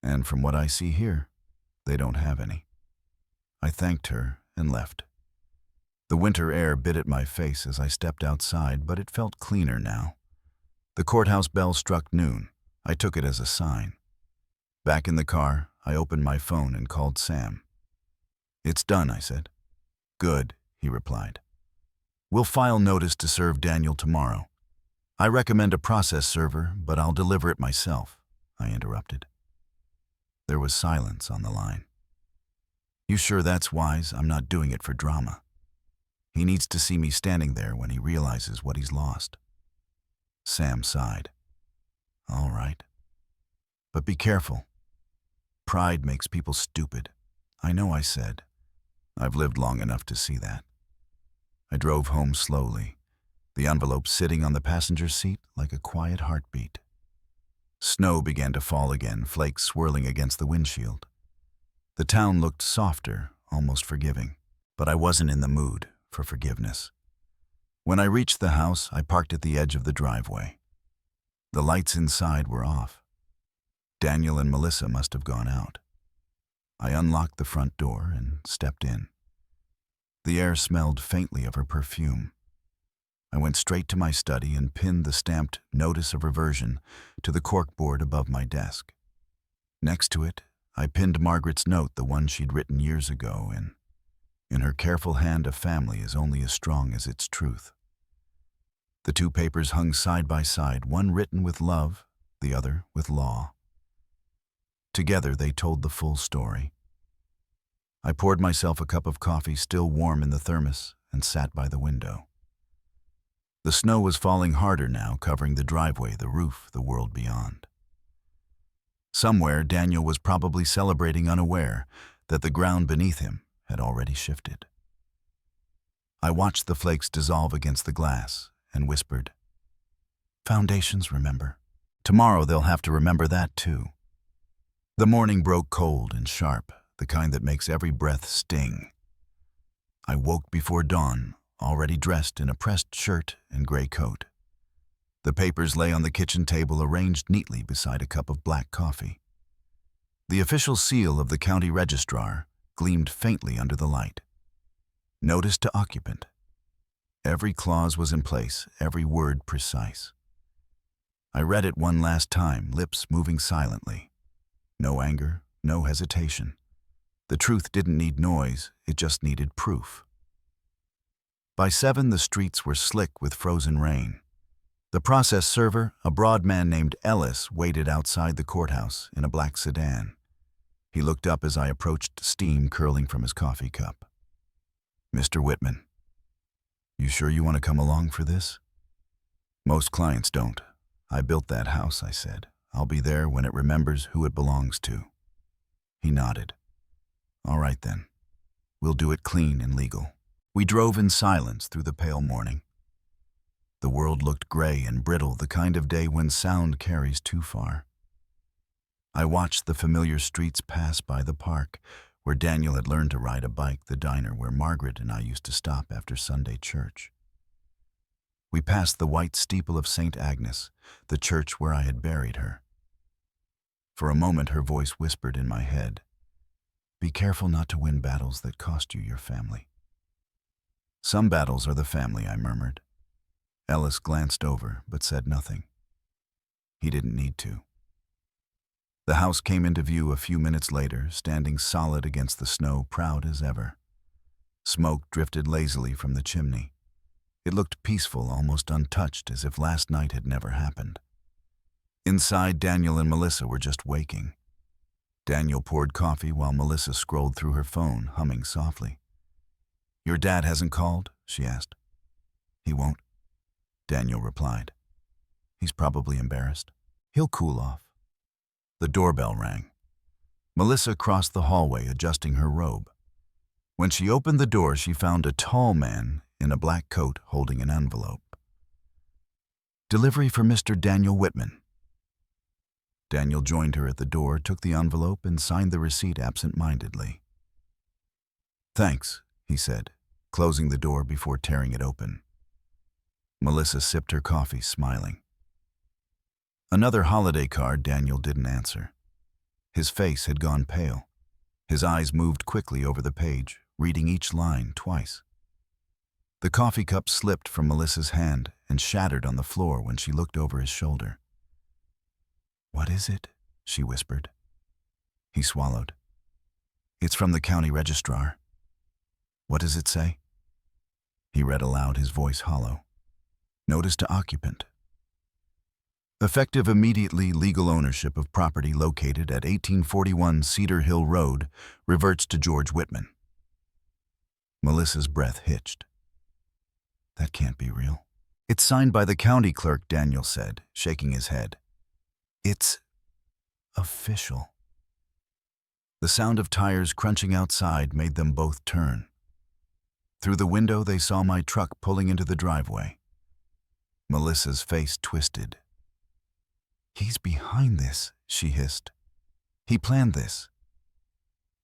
"And from what I see here, they don't have any." I thanked her and left. The winter air bit at my face as I stepped outside, but it felt cleaner now. The courthouse bell struck noon. I took it as a sign. Back in the car, I opened my phone and called Sam. "It's done," I said. "Good," he replied. "We'll file notice to serve Daniel tomorrow. I recommend a process server, but I'll deliver it myself," I interrupted. There was silence on the line. "You sure that's wise? I'm not doing it for drama. He needs to see me standing there when he realizes what he's lost." Sam sighed. "All right. But be careful. Pride makes people stupid." "I know," I said. "I've lived long enough to see that." I drove home slowly, the envelope sitting on the passenger seat like a quiet heartbeat. Snow began to fall again, flakes swirling against the windshield. The town looked softer, almost forgiving, but I wasn't in the mood for forgiveness. When I reached the house, I parked at the edge of the driveway. The lights inside were off. Daniel and Melissa must have gone out. I unlocked the front door and stepped in. The air smelled faintly of her perfume. I went straight to my study and pinned the stamped notice of reversion to the corkboard above my desk. Next to it, I pinned Margaret's note, the one she'd written years ago, and in her careful hand, a family is only as strong as its truth. The two papers hung side by side, one written with love, the other with law. Together, they told the full story. I poured myself a cup of coffee, still warm in the thermos, and sat by the window. The snow was falling harder now, covering the driveway, the roof, the world beyond. Somewhere, Daniel was probably celebrating, unaware that the ground beneath him had already shifted. I watched the flakes dissolve against the glass and whispered, "Foundations, remember. Tomorrow they'll have to remember that too." The morning broke cold and sharp, the kind that makes every breath sting. I woke before dawn, already dressed in a pressed shirt and gray coat. The papers lay on the kitchen table, arranged neatly beside a cup of black coffee. The official seal of the county registrar gleamed faintly under the light. Notice to occupant. Every clause was in place, every word precise. I read it one last time, lips moving silently. No anger, no hesitation. The truth didn't need noise, it just needed proof. By 7, the streets were slick with frozen rain. The process server, a broad man named Ellis, waited outside the courthouse in a black sedan. He looked up as I approached, steam curling from his coffee cup. "Mr. Whitman, you sure you want to come along for this?" "Most clients don't. I built that house," I said. "I'll be there when it remembers who it belongs to." He nodded. "All right then. We'll do it clean and legal." We drove in silence through the pale morning. The world looked gray and brittle, the kind of day when sound carries too far. I watched the familiar streets pass by the park, where Daniel had learned to ride a bike, the diner where Margaret and I used to stop after Sunday church. We passed the white steeple of St. Agnes, the church where I had buried her. For a moment, her voice whispered in my head, "Be careful not to win battles that cost you your family." "Some battles are the family," I murmured. Ellis glanced over, but said nothing. He didn't need to. The house came into view a few minutes later, standing solid against the snow, proud as ever. Smoke drifted lazily from the chimney. It looked peaceful, almost untouched, as if last night had never happened. Inside, Daniel and Melissa were just waking. Daniel poured coffee while Melissa scrolled through her phone, humming softly. "Your dad hasn't called?" she asked. "He won't," Daniel replied. "He's probably embarrassed. He'll cool off." The doorbell rang. Melissa crossed the hallway, adjusting her robe. When she opened the door, she found a tall man in a black coat holding an envelope. "Delivery for Mr. Daniel Whitman." Daniel joined her at the door, took the envelope, and signed the receipt absent-mindedly. "Thanks," he said, closing the door before tearing it open. Melissa sipped her coffee, smiling. Another holiday card. Daniel didn't answer. His face had gone pale. His eyes moved quickly over the page, reading each line twice. The coffee cup slipped from Melissa's hand and shattered on the floor when she looked over his shoulder. "What is it?" she whispered. He swallowed. "It's from the county registrar." "What does it say?" He read aloud, his voice hollow. "Notice to occupant. Effective immediately, legal ownership of property located at 1841 Cedar Hill Road reverts to George Whitman." Melissa's breath hitched. "That can't be real." "It's signed by the county clerk," Daniel said, shaking his head. "It's official." The sound of tires crunching outside made them both turn. Through the window, they saw my truck pulling into the driveway. Melissa's face twisted. "He's behind this," she hissed. "He planned this."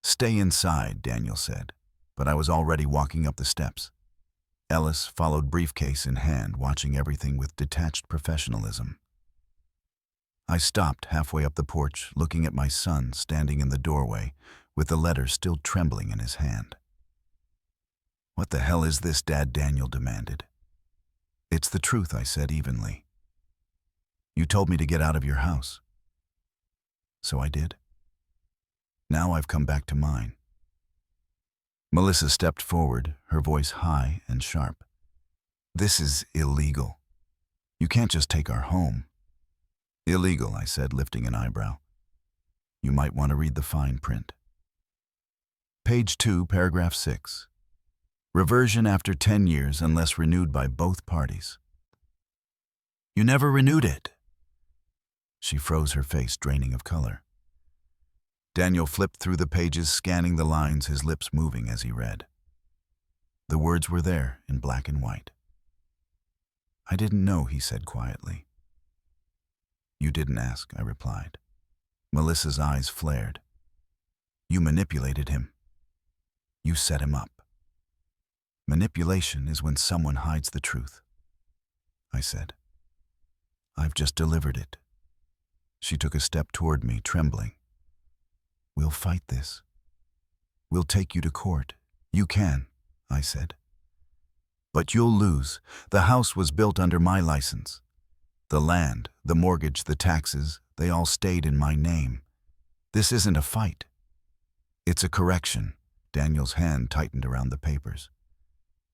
"Stay inside," Daniel said, but I was already walking up the steps. Ellis followed briefcase in hand, watching everything with detached professionalism. I stopped halfway up the porch, looking at my son standing in the doorway, with the letter still trembling in his hand. "What the hell is this, Dad?" Daniel demanded. "It's the truth," I said evenly. "You told me to get out of your house." "So I did. Now I've come back to mine." Melissa stepped forward, her voice high and sharp. "This is illegal. You can't just take our home." "Illegal," I said, lifting an eyebrow. "You might want to read the fine print." Page 2, paragraph 6. Reversion after 10 years unless renewed by both parties. "You never renewed it." She froze, her face draining of color. Daniel flipped through the pages, scanning the lines, his lips moving as he read. The words were there in black and white. "I didn't know," he said quietly. "You didn't ask," I replied. Melissa's eyes flared. "You manipulated him. You set him up." "Manipulation is when someone hides the truth," I said. "I've just delivered it." She took a step toward me, trembling. "We'll fight this. We'll take you to court." "You can," I said. "But you'll lose. The house was built under my license. The land, the mortgage, the taxes, they all stayed in my name. This isn't a fight. It's a correction." Daniel's hand tightened around the papers.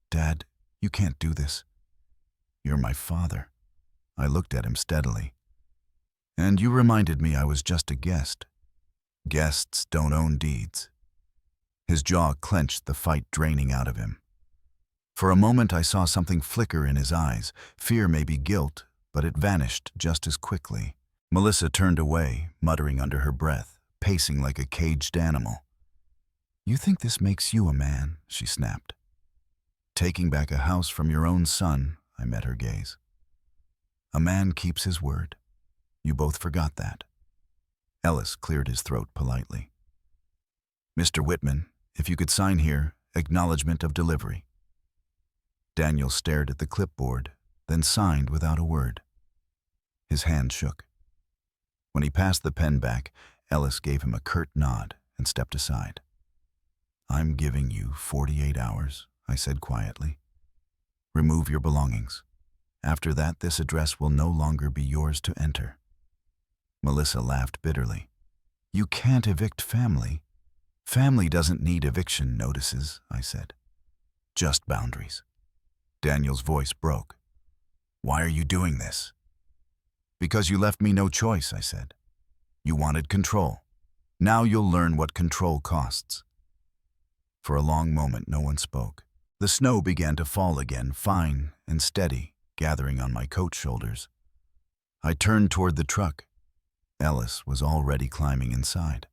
"Dad, you can't do this. You're my father." I looked at him steadily. "And you reminded me I was just a guest. Guests don't own deeds." His jaw clenched, the fight draining out of him. For a moment I saw something flicker in his eyes, fear, maybe guilt, but it vanished just as quickly. Melissa turned away, muttering under her breath, pacing like a caged animal. "You think this makes you a man?" she snapped. "Taking back a house from your own son," I met her gaze. "A man keeps his word. You both forgot that." Ellis cleared his throat politely. "Mr. Whitman, if you could sign here, acknowledgement of delivery." Daniel stared at the clipboard, then signed without a word. His hand shook. When he passed the pen back, Ellis gave him a curt nod and stepped aside. "I'm giving you 48 hours, I said quietly. "Remove your belongings. After that, this address will no longer be yours to enter." Melissa laughed bitterly. "You can't evict family." "Family doesn't need eviction notices," I said. "Just boundaries." Daniel's voice broke. "Why are you doing this?" "Because you left me no choice," I said. "You wanted control. Now you'll learn what control costs." For a long moment, no one spoke. The snow began to fall again, fine and steady, gathering on my coat shoulders. I turned toward the truck. Ellis was already climbing inside.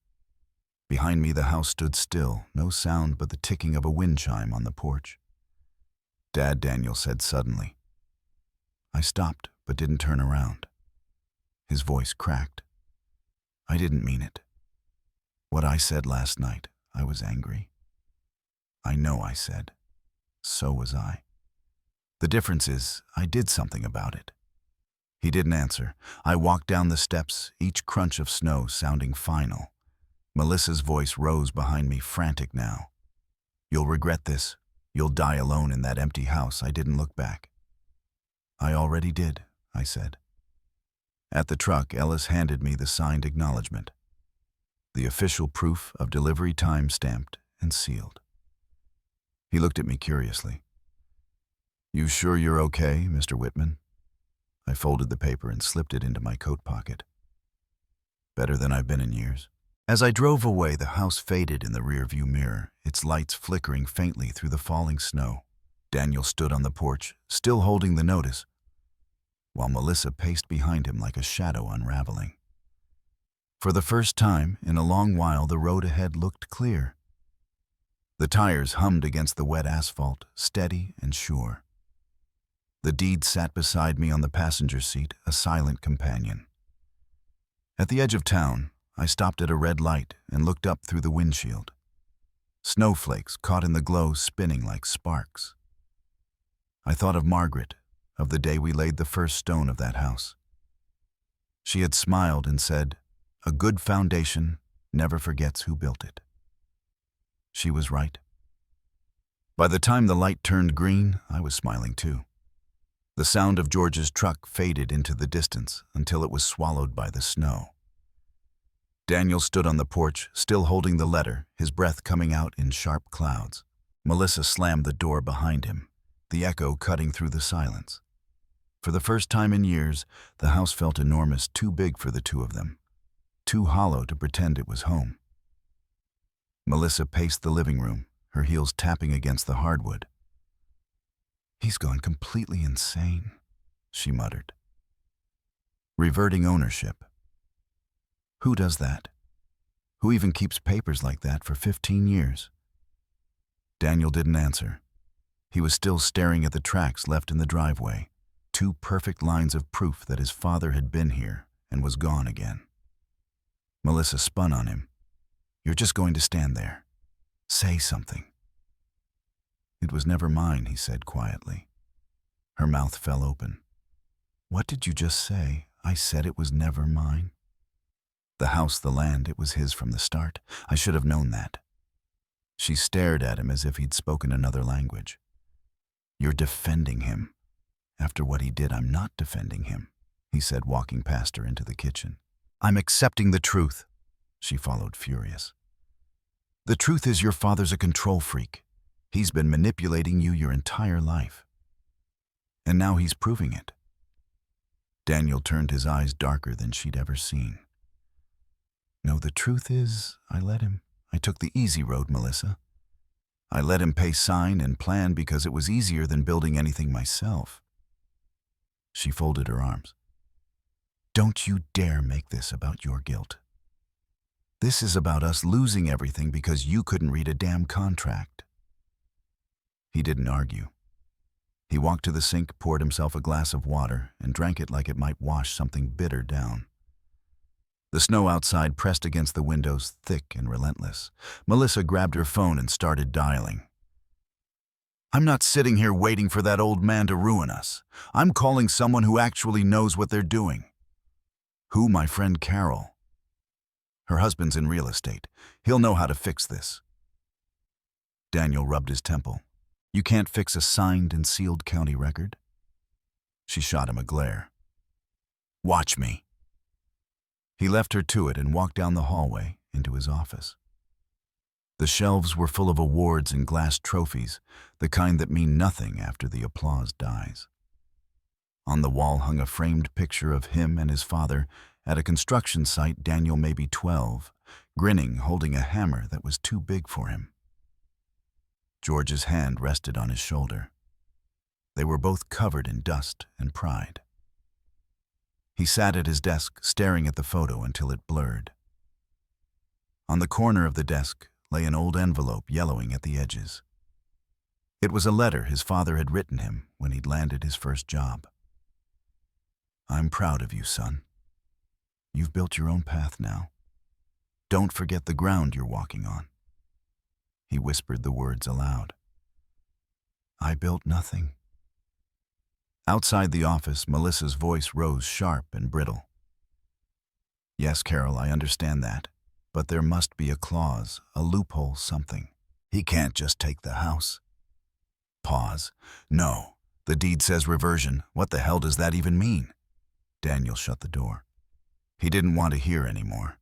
Behind me, the house stood still, no sound but the ticking of a wind chime on the porch. "Dad," Daniel said suddenly. I stopped, but didn't turn around. His voice cracked. "I didn't mean it. What I said last night, I was angry." "I know," I said. "So was I. The difference is, I did something about it." He didn't answer. I walked down the steps, each crunch of snow sounding final. Melissa's voice rose behind me, frantic now. "You'll regret this. You'll die alone in that empty house." I didn't look back. "I already did," I said. At the truck, Ellis handed me the signed acknowledgement. The official proof of delivery, time stamped and sealed. He looked at me curiously. "You sure you're okay, Mr. Whitman?" I folded the paper and slipped it into my coat pocket. "Better than I've been in years." As I drove away, the house faded in the rearview mirror, its lights flickering faintly through the falling snow. Daniel stood on the porch, still holding the notice, while Melissa paced behind him like a shadow unraveling. For the first time in a long while, the road ahead looked clear. The tires hummed against the wet asphalt, steady and sure. The deed sat beside me on the passenger seat, a silent companion. At the edge of town, I stopped at a red light and looked up through the windshield. Snowflakes caught in the glow, spinning like sparks. I thought of Margaret, of the day we laid the first stone of that house. She had smiled and said, "A good foundation never forgets who built it." She was right. By the time the light turned green, I was smiling too. The sound of George's truck faded into the distance until it was swallowed by the snow. Daniel stood on the porch, still holding the letter, his breath coming out in sharp clouds. Melissa slammed the door behind him, the echo cutting through the silence. For the first time in years, the house felt enormous, too big for the two of them, too hollow to pretend it was home. Melissa paced the living room, her heels tapping against the hardwood. "He's gone completely insane," she muttered. Reverting ownership. Who does that? Who even keeps papers like that for 15 years? Daniel didn't answer. He was still staring at the tracks left in the driveway, two perfect lines of proof that his father had been here and was gone again. Melissa spun on him. "You're just going to stand there. Say something." "It was never mine," he said quietly. Her mouth fell open. "What did you just say? I said it was never mine." "The house, the land, it was his from the start. I should have known that." She stared at him as if he'd spoken another language. "You're defending him. After what he did, I'm not defending him," he said, walking past her into the kitchen. "I'm accepting the truth," she followed, furious. "The truth is your father's a control freak. He's been manipulating you your entire life. And now he's proving it." Daniel turned his eyes darker than she'd ever seen. "No, the truth is, I let him. I took the easy road, Melissa. I let him pay sign and plan because it was easier than building anything myself." She folded her arms. "Don't you dare make this about your guilt. This is about us losing everything because you couldn't read a damn contract." He didn't argue. He walked to the sink, poured himself a glass of water, and drank it like it might wash something bitter down. The snow outside pressed against the windows, thick and relentless. Melissa grabbed her phone and started dialing. "I'm not sitting here waiting for that old man to ruin us. I'm calling someone who actually knows what they're doing." "Who? My friend Carol. Her husband's in real estate. He'll know how to fix this." Daniel rubbed his temple. "You can't fix a signed and sealed county record?" She shot him a glare. "Watch me." He left her to it and walked down the hallway into his office. The shelves were full of awards and glass trophies, the kind that mean nothing after the applause dies. On the wall hung a framed picture of him and his father at a construction site, Daniel maybe 12, grinning, holding a hammer that was too big for him. George's hand rested on his shoulder. They were both covered in dust and pride. He sat at his desk, staring at the photo until it blurred. On the corner of the desk lay an old envelope yellowing at the edges. It was a letter his father had written him when he'd landed his first job. "I'm proud of you, son. You've built your own path now. Don't forget the ground you're walking on." He whispered the words aloud. "I built nothing." Outside the office, Melissa's voice rose sharp and brittle. "Yes, Carol, I understand that. But there must be a clause, a loophole, something. He can't just take the house." Pause. "No, the deed says reversion. What the hell does that even mean?" Daniel shut the door. He didn't want to hear anymore.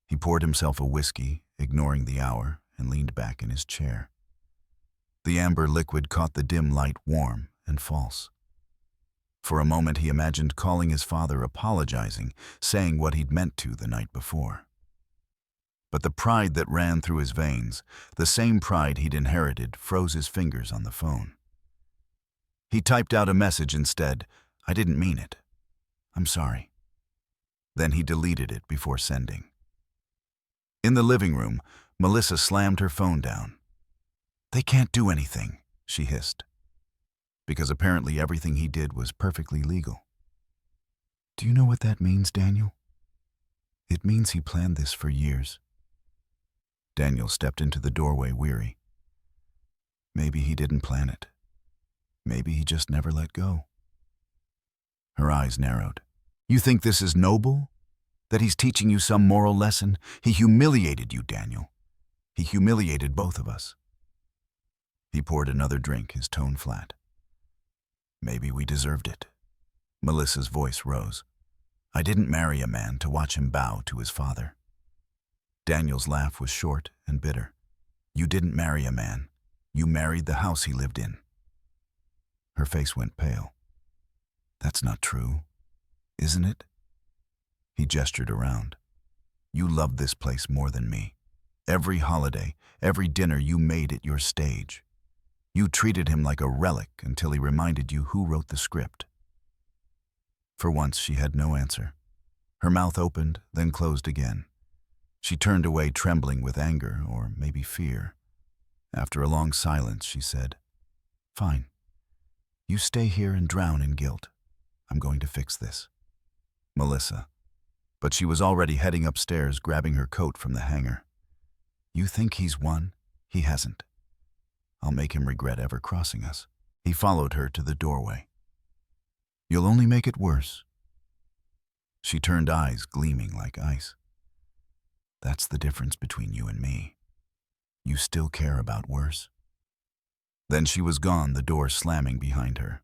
He poured himself a whiskey, ignoring the hour, and leaned back in his chair. The amber liquid caught the dim light warm and false. For a moment he imagined calling his father, apologizing, saying what he'd meant to the night before. But the pride that ran through his veins, the same pride he'd inherited, froze his fingers on the phone. He typed out a message instead. "I didn't mean it. I'm sorry." Then he deleted it before sending. In the living room, Melissa slammed her phone down. "They can't do anything," she hissed. Because apparently everything he did was perfectly legal. "Do you know what that means, Daniel? It means he planned this for years." Daniel stepped into the doorway, weary. "Maybe he didn't plan it. Maybe he just never let go. Her eyes narrowed. You think this is noble? That he's teaching you some moral lesson? He humiliated you, Daniel. He humiliated both of us. He poured another drink, his tone flat. Maybe we deserved it. Melissa's voice rose. I didn't marry a man to watch him bow to his father. Daniel's laugh was short and bitter. You didn't marry a man. You married the house he lived in. Her face went pale. That's not true, isn't it? He gestured around. You loved this place more than me. Every holiday, every dinner you made it your stage. You treated him like a relic until he reminded you who wrote the script. For once, she had no answer. Her mouth opened, then closed again. She turned away, trembling with anger, or maybe fear. After a long silence, she said, Fine. You stay here and drown in guilt. I'm going to fix this. Melissa. But she was already heading upstairs, grabbing her coat from the hanger. You think he's won? He hasn't. I'll make him regret ever crossing us. He followed her to the doorway. You'll only make it worse. She turned, eyes gleaming like ice. That's the difference between you and me. You still care about worse. Then she was gone, the door slamming behind her.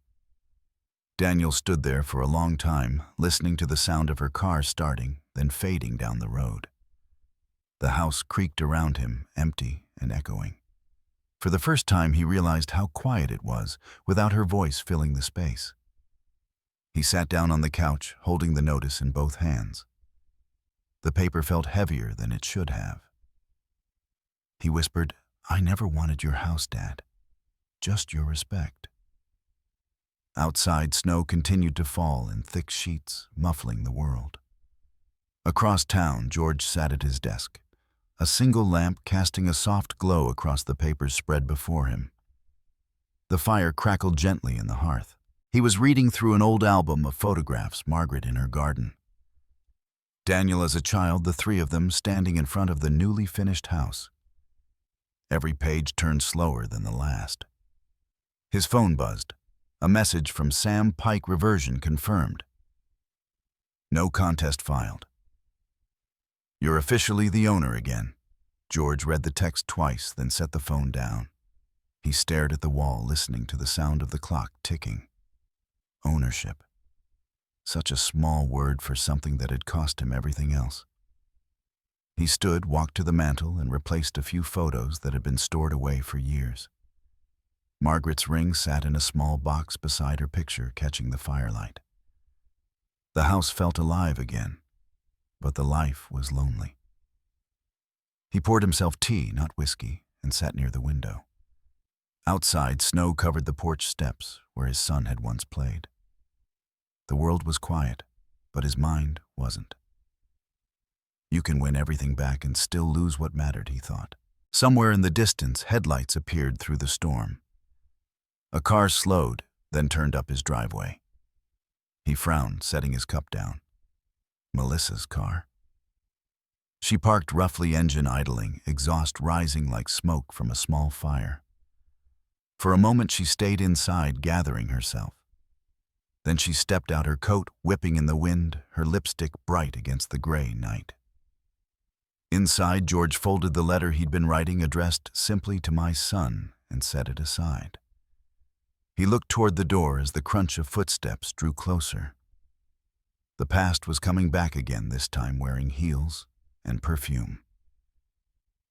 Daniel stood there for a long time, listening to the sound of her car starting, then fading down the road. The house creaked around him, empty and echoing. For the first time, he realized how quiet it was, without her voice filling the space. He sat down on the couch, holding the notice in both hands. The paper felt heavier than it should have. He whispered, I never wanted your house, Dad. Just your respect. Outside, snow continued to fall in thick sheets, muffling the world. Across town, George sat at his desk, a single lamp casting a soft glow across the papers spread before him. The fire crackled gently in the hearth. He was reading through an old album of photographs, Margaret in her garden. Daniel as a child, the three of them standing in front of the newly finished house. Every page turned slower than the last. His phone buzzed. A message from Sam Pike Reversion confirmed. No contest filed. You're officially the owner again. George read the text twice, then set the phone down. He stared at the wall, listening to the sound of the clock ticking. Ownership. Such a small word for something that had cost him everything else. He stood, walked to the mantel, and replaced a few photos that had been stored away for years. Margaret's ring sat in a small box beside her picture, catching the firelight. The house felt alive again, but the life was lonely. He poured himself tea, not whiskey, and sat near the window. Outside, snow covered the porch steps where his son had once played. The world was quiet, but his mind wasn't. You can win everything back and still lose what mattered, he thought. Somewhere in the distance, headlights appeared through the storm. A car slowed, then turned up his driveway. He frowned, setting his cup down. Melissa's car. She parked roughly, engine idling, exhaust rising like smoke from a small fire. For a moment she stayed inside, gathering herself. Then she stepped out, her coat whipping in the wind, her lipstick bright against the gray night. Inside, George folded the letter he'd been writing, addressed simply to my son, and set it aside. He looked toward the door as the crunch of footsteps drew closer. The past was coming back again, this time wearing heels and perfume.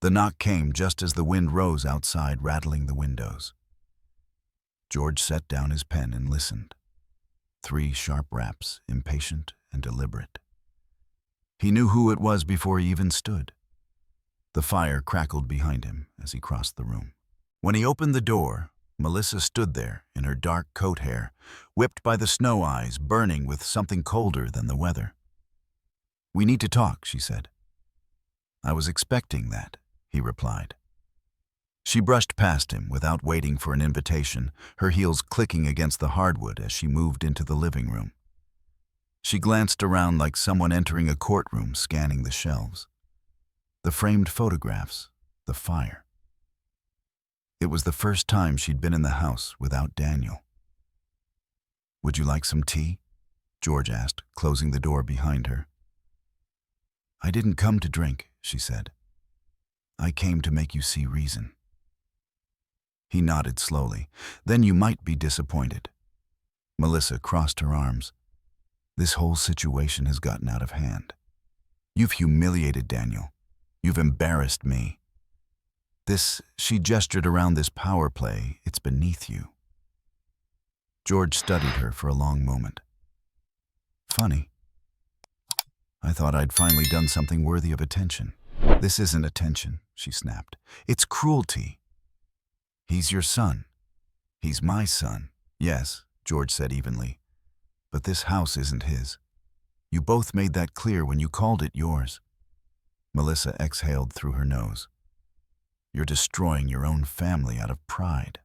The knock came just as the wind rose outside, rattling the windows. George set down his pen and listened. 3 sharp raps, impatient and deliberate. He knew who it was before he even stood. The fire crackled behind him as he crossed the room. When he opened the door, Melissa stood there in her dark coat hair, whipped by the snow, eyes burning with something colder than the weather. We need to talk, she said. I was expecting that, he replied. She brushed past him without waiting for an invitation, her heels clicking against the hardwood as she moved into the living room. She glanced around like someone entering a courtroom, scanning the shelves. The framed photographs, the fire. It was the first time she'd been in the house without Daniel. Would you like some tea? George asked, closing the door behind her. I didn't come to drink, she said. I came to make you see reason. He nodded slowly. Then you might be disappointed. Melissa crossed her arms. This whole situation has gotten out of hand. You've humiliated Daniel. You've embarrassed me. She gestured around this power play, it's beneath you. George studied her for a long moment. Funny. I thought I'd finally done something worthy of attention. This isn't attention, she snapped. It's cruelty. He's your son. He's my son. Yes, George said evenly. But this house isn't his. You both made that clear when you called it yours. Melissa exhaled through her nose. You're destroying your own family out of pride.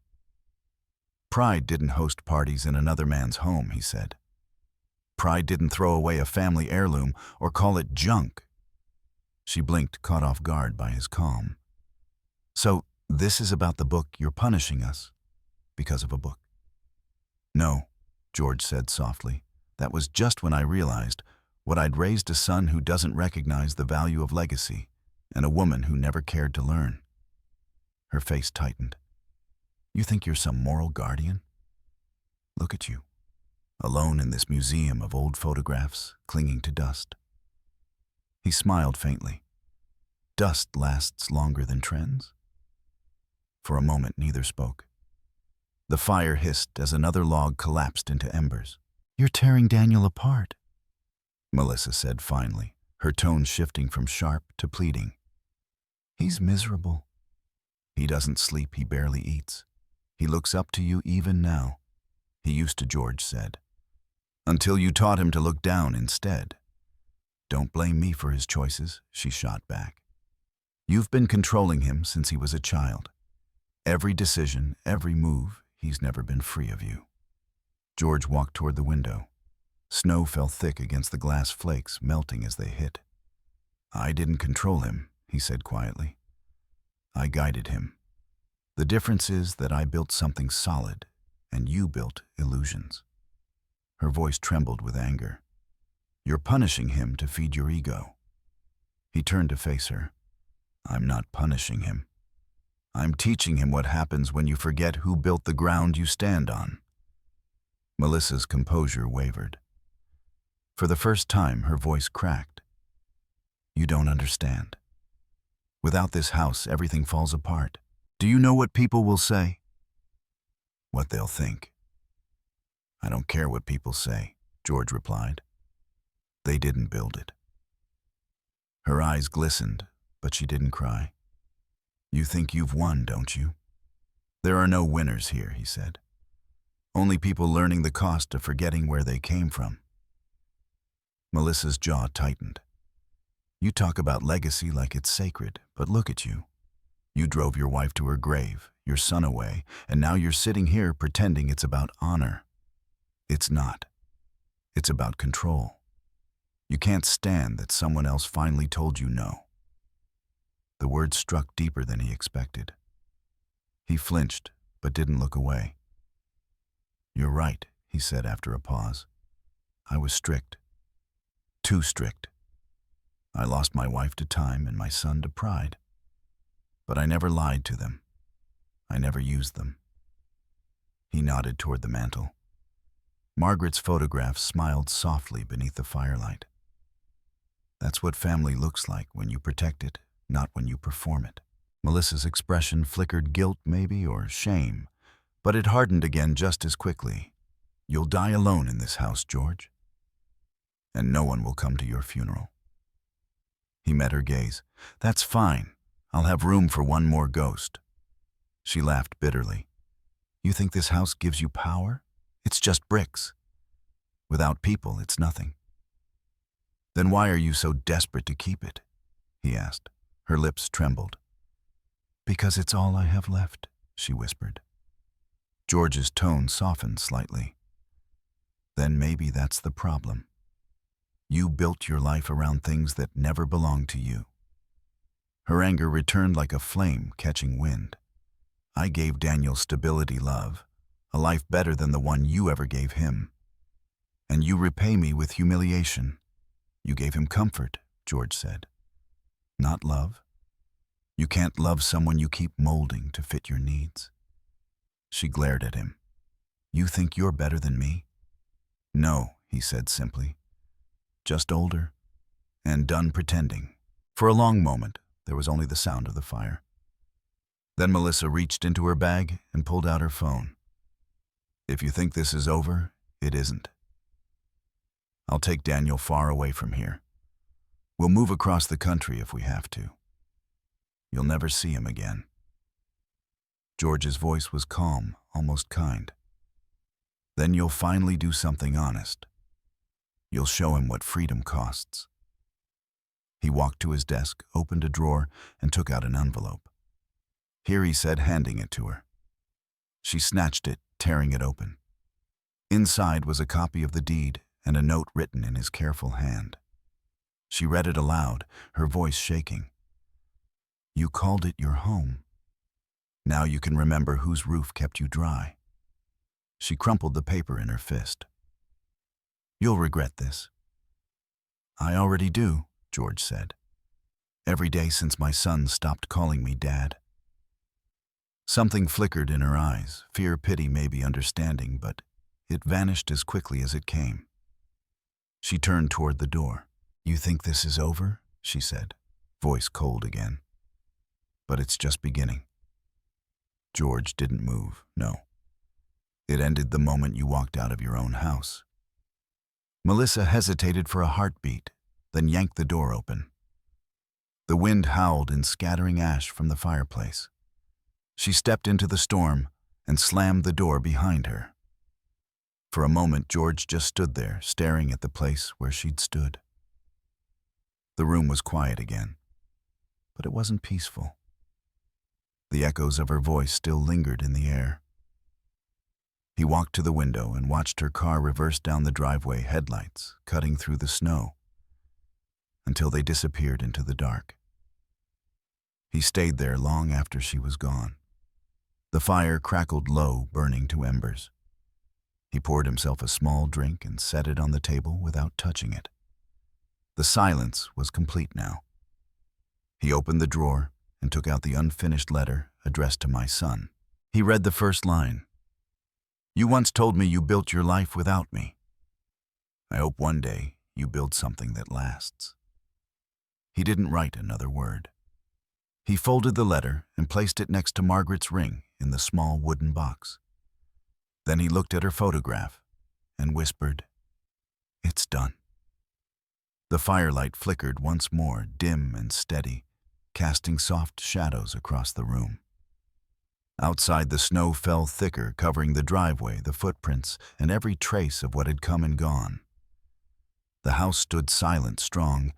Pride didn't host parties in another man's home, he said. Pride didn't throw away a family heirloom or call it junk. She blinked, caught off guard by his calm. So, this is about the book you're punishing us because of a book. No, George said softly. That was just when I realized what I'd raised a son who doesn't recognize the value of legacy and a woman who never cared to learn. Her face tightened. You think you're some moral guardian? Look at you, alone in this museum of old photographs, clinging to dust. He smiled faintly. Dust lasts longer than trends? For a moment, neither spoke. The fire hissed as another log collapsed into embers. You're tearing Daniel apart, Melissa said finally, her tone shifting from sharp to pleading. He's miserable. He doesn't sleep, he barely eats. He looks up to you even now, he used to, George said. Until you taught him to look down instead. Don't blame me for his choices, she shot back. You've been controlling him since he was a child. Every decision, every move, he's never been free of you. George walked toward the window. Snow fell thick against the glass flakes, melting as they hit. I didn't control him, he said quietly. I guided him. The difference is that I built something solid, and you built illusions. Her voice trembled with anger. You're punishing him to feed your ego. He turned to face her. I'm not punishing him. I'm teaching him what happens when you forget who built the ground you stand on. Melissa's composure wavered. For the first time, her voice cracked. You don't understand. Without this house, everything falls apart. Do you know what people will say? What they'll think. I don't care what people say, George replied. They didn't build it. Her eyes glistened, but she didn't cry. You think you've won, don't you? There are no winners here, he said. Only people learning the cost of forgetting where they came from. Melissa's jaw tightened. You talk about legacy like it's sacred, but look at you. You drove your wife to her grave, your son away, and now you're sitting here pretending it's about honor. It's not. It's about control. You can't stand that someone else finally told you no. The words struck deeper than he expected. He flinched, but didn't look away. You're right, he said after a pause. I was strict. Too strict. I lost my wife to time and my son to pride. But I never lied to them. I never used them. He nodded toward the mantel. Margaret's photograph smiled softly beneath the firelight. That's what family looks like when you protect it, not when you perform it. Melissa's expression flickered guilt maybe, or shame, but it hardened again just as quickly. You'll die alone in this house, George. And no one will come to your funeral. He met her gaze. That's fine. I'll have room for one more ghost. She laughed bitterly. You think this house gives you power? It's just bricks. Without people, it's nothing. Then why are you so desperate to keep it? He asked. Her lips trembled. Because it's all I have left, she whispered. George's tone softened slightly. Then maybe that's the problem. You built your life around things that never belonged to you. Her anger returned like a flame catching wind. I gave Daniel stability, love, a life better than the one you ever gave him. And you repay me with humiliation. You gave him comfort, George said. Not love. You can't love someone you keep molding to fit your needs. She glared at him. You think you're better than me? No, he said simply. Just older and done pretending. For a long moment, there was only the sound of the fire. Then Melissa reached into her bag and pulled out her phone. If you think this is over, it isn't. I'll take Daniel far away from here. We'll move across the country if we have to. You'll never see him again. George's voice was calm, almost kind. Then you'll finally do something honest. You'll show him what freedom costs. He walked to his desk, opened a drawer, and took out an envelope. Here, he said, handing it to her. She snatched it, tearing it open. Inside was a copy of the deed and a note written in his careful hand. She read it aloud, her voice shaking. You called it your home. Now you can remember whose roof kept you dry. She crumpled the paper in her fist. You'll regret this. I already do, George said. Every day since my son stopped calling me Dad. Something flickered in her eyes, fear, pity, maybe understanding, but it vanished as quickly as it came. She turned toward the door. You think this is over? She said, voice cold again. But it's just beginning. George didn't move, no. It ended the moment you walked out of your own house. Melissa hesitated for a heartbeat, then yanked the door open. The wind howled in scattering ash from the fireplace. She stepped into the storm and slammed the door behind her. For a moment, George just stood there, staring at the place where she'd stood. The room was quiet again, but it wasn't peaceful. The echoes of her voice still lingered in the air. He walked to the window and watched her car reverse down the driveway, headlights cutting through the snow, until they disappeared into the dark. He stayed there long after she was gone. The fire crackled low, burning to embers. He poured himself a small drink and set it on the table without touching it. The silence was complete now. He opened the drawer and took out the unfinished letter addressed to my son. He read the first line. You once told me you built your life without me. I hope one day you build something that lasts. He didn't write another word. He folded the letter and placed it next to Margaret's ring in the small wooden box. Then he looked at her photograph and whispered, It's done. The firelight flickered once more, dim and steady, casting soft shadows across the room. Outside, the snow fell thicker, covering the driveway, the footprints, and every trace of what had come and gone. The house stood silent, strong,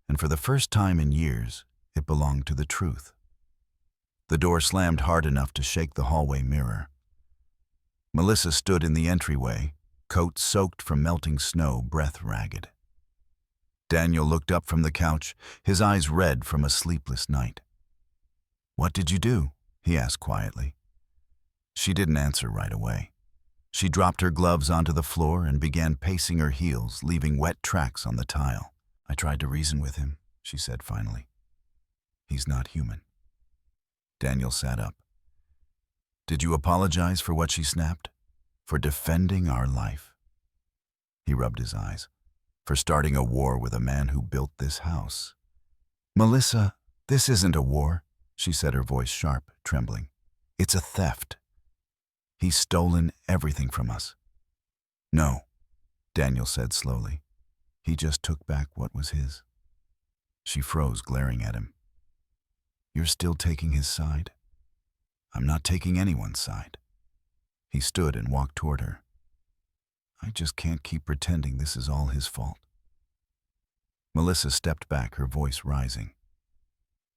and for the first time in years, it belonged to the truth. The door slammed hard enough to shake the hallway mirror. Melissa stood in the entryway, coat soaked from melting snow, breath ragged. Daniel looked up from the couch, his eyes red from a sleepless night. What did you do? He asked quietly. She didn't answer right away. She dropped her gloves onto the floor and began pacing her heels, leaving wet tracks on the tile. I tried to reason with him, she said finally. He's not human. Daniel sat up. Did you apologize for what she snapped? For defending our life? He rubbed his eyes. For starting a war with a man who built this house. Melissa, this isn't a war, she said, her voice sharp, trembling. It's a theft. He's stolen everything from us. No, Daniel said slowly. He just took back what was his. She froze, glaring at him. You're still taking his side? I'm not taking anyone's side. He stood and walked toward her. I just can't keep pretending this is all his fault. Melissa stepped back, her voice rising.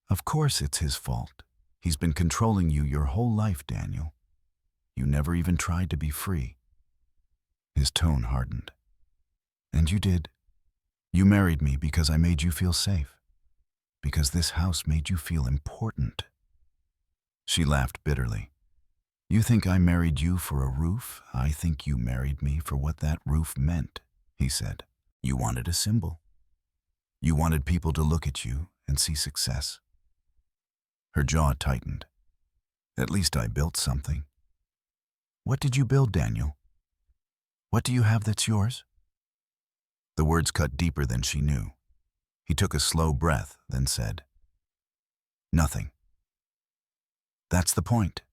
Of course it's his fault. He's been controlling you your whole life, Daniel. You never even tried to be free. His tone hardened. And you did. You married me because I made you feel safe. Because this house made you feel important. She laughed bitterly. You think I married you for a roof? I think you married me for what that roof meant he said. You wanted a symbol. You wanted people to look at you and see success. Her jaw tightened. At least I built something. What did you build, Daniel? What do you have that's yours? The words cut deeper than she knew. He took a slow breath, then said, Nothing. That's the point.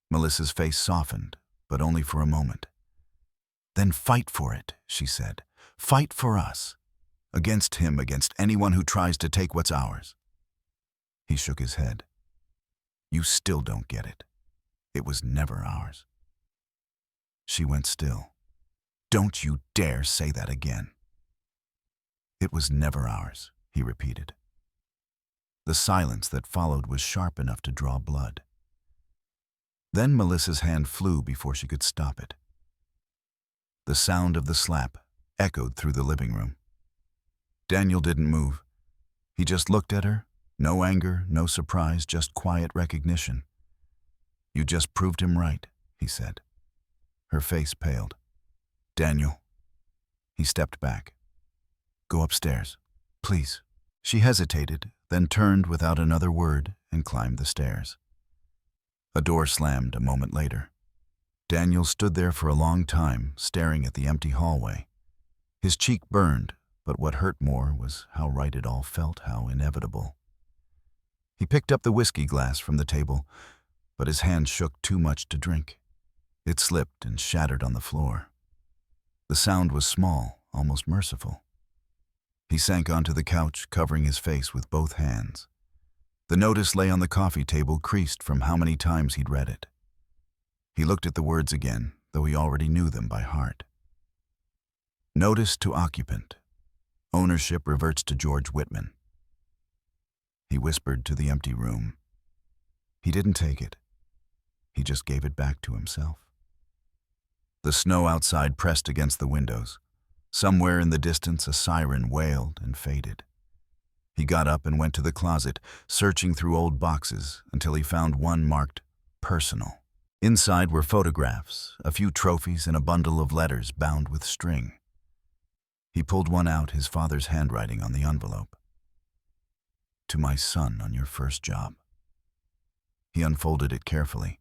Melissa's face softened, but only for a moment. Then fight for it, she said. Fight for us. Against him, against anyone who tries to take what's ours. He shook his head. You still don't get it. It was never ours. She went still. Don't you dare say that again. It was never ours, he repeated. The silence that followed was sharp enough to draw blood. Then Melissa's hand flew before she could stop it. The sound of the slap echoed through the living room. Daniel didn't move. He just looked at her. No anger, no surprise, just quiet recognition. You just proved him right, he said. Her face paled. Daniel. He stepped back. Go upstairs, please. She hesitated, then turned without another word and climbed the stairs. A door slammed a moment later. Daniel stood there for a long time, staring at the empty hallway. His cheek burned, but what hurt more was how right it all felt, how inevitable. He picked up the whiskey glass from the table, but his hand shook too much to drink. It slipped and shattered on the floor. The sound was small, almost merciful. He sank onto the couch, covering his face with both hands. The notice lay on the coffee table, creased from how many times he'd read it. He looked at the words again, though he already knew them by heart. Notice to occupant. Ownership reverts to George Whitman. He whispered to the empty room. He didn't take it. He just gave it back to himself. The snow outside pressed against the windows. Somewhere in the distance, a siren wailed and faded. He got up and went to the closet, searching through old boxes until he found one marked personal. Inside were photographs, a few trophies, and a bundle of letters bound with string. He pulled one out, his father's handwriting on the envelope. To my son on your first job. He unfolded it carefully.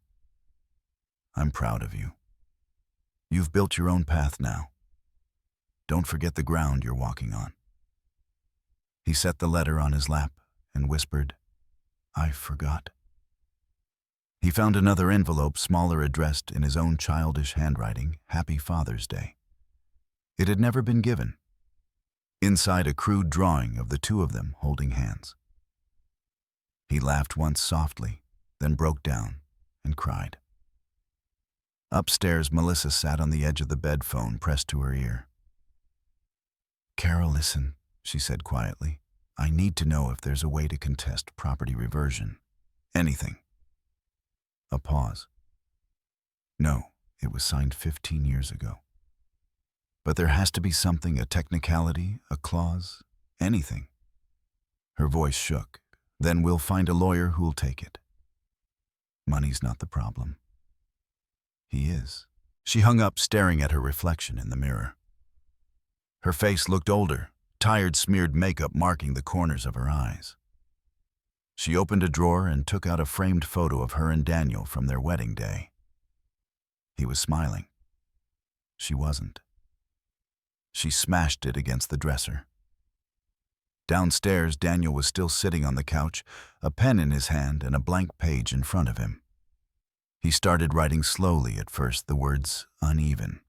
I'm proud of you. You've built your own path now. Don't forget the ground you're walking on. He set the letter on his lap and whispered, I forgot. He found another envelope, smaller, addressed in his own childish handwriting, Happy Father's Day. It had never been given. Inside, a crude drawing of the two of them holding hands. He laughed once softly, then broke down and cried. Upstairs, Melissa sat on the edge of the bed, phone pressed to her ear. Carol, listen, she said quietly. I need to know if there's a way to contest property reversion. Anything. A pause. No, it was signed 15 years ago. But there has to be something, a technicality, a clause, anything. Her voice shook. Then we'll find a lawyer who'll take it. Money's not the problem. He is. She hung up, staring at her reflection in the mirror. Her face looked older, tired, smeared makeup marking the corners of her eyes. She opened a drawer and took out a framed photo of her and Daniel from their wedding day. He was smiling. She wasn't. She smashed it against the dresser. Downstairs, Daniel was still sitting on the couch, a pen in his hand and a blank page in front of him. He started writing slowly at first, the words uneven.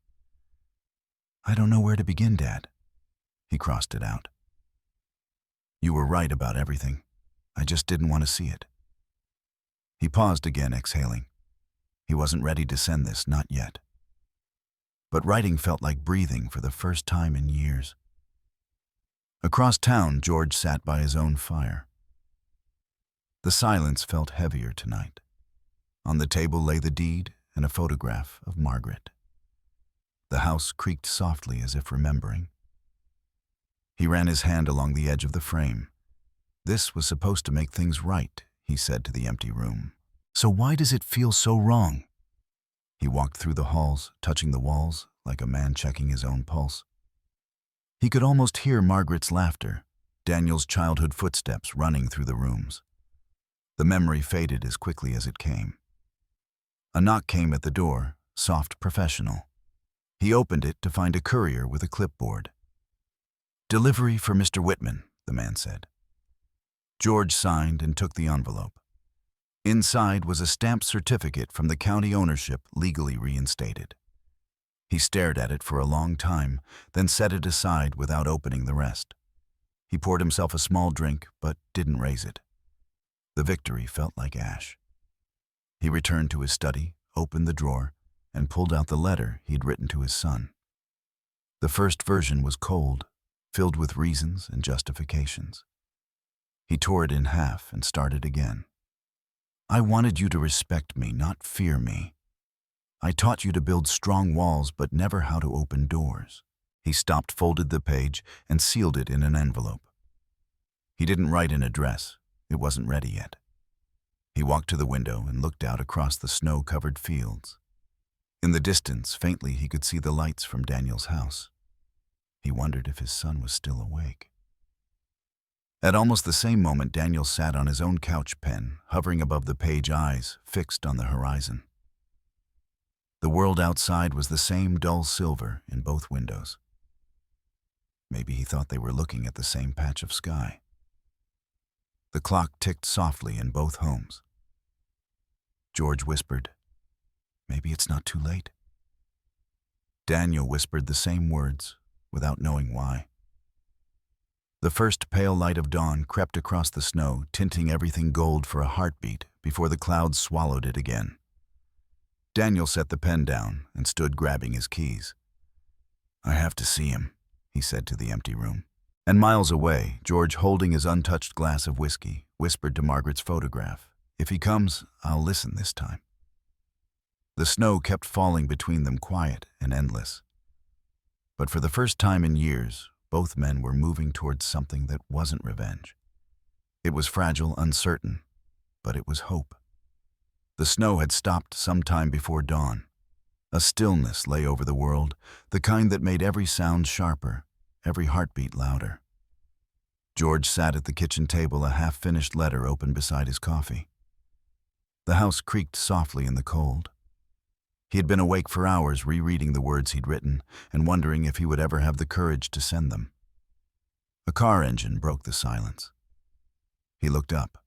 I don't know where to begin, Dad. He crossed it out. You were right about everything. I just didn't want to see it. He paused again, exhaling. He wasn't ready to send this, not yet. But writing felt like breathing for the first time in years. Across town, George sat by his own fire. The silence felt heavier tonight. On the table lay the deed and a photograph of Margaret. The house creaked softly as if remembering. He ran his hand along the edge of the frame. This was supposed to make things right, he said to the empty room. So why does it feel so wrong? He walked through the halls, touching the walls like a man checking his own pulse. He could almost hear Margaret's laughter, Daniel's childhood footsteps running through the rooms. The memory faded as quickly as it came. A knock came at the door, soft, professional. He opened it to find a courier with a clipboard. "Delivery for Mr. Whitman," the man said. George signed and took the envelope. Inside was a stamped certificate from the county ownership legally reinstated. He stared at it for a long time, then set it aside without opening the rest. He poured himself a small drink, but didn't raise it. The victory felt like ash. He returned to his study, opened the drawer, and pulled out the letter he'd written to his son. The first version was cold, filled with reasons and justifications. He tore it in half and started again. "I wanted you to respect me, not fear me. I taught you to build strong walls, but never how to open doors." He stopped, folded the page, and sealed it in an envelope. He didn't write an address. It wasn't ready yet. He walked to the window and looked out across the snow-covered fields. In the distance, faintly, he could see the lights from Daniel's house. He wondered if his son was still awake. At almost the same moment, Daniel sat on his own couch, pen hovering above the page, eyes fixed on the horizon. The world outside was the same dull silver in both windows. Maybe he thought they were looking at the same patch of sky. The clock ticked softly in both homes. George whispered, "Maybe it's not too late." Daniel whispered the same words, without knowing why. The first pale light of dawn crept across the snow, tinting everything gold for a heartbeat before the clouds swallowed it again. Daniel set the pen down and stood grabbing his keys. "I have to see him," he said to the empty room. And miles away, George, holding his untouched glass of whiskey, whispered to Margaret's photograph, "If he comes, I'll listen this time." The snow kept falling between them, quiet and endless. But for the first time in years, both men were moving towards something that wasn't revenge. It was fragile, uncertain, but it was hope. The snow had stopped some time before dawn. A stillness lay over the world, the kind that made every sound sharper, every heartbeat louder. George sat at the kitchen table, a half-finished letter open beside his coffee. The house creaked softly in the cold. He had been awake for hours, rereading the words he'd written and wondering if he would ever have the courage to send them. A car engine broke the silence. He looked up.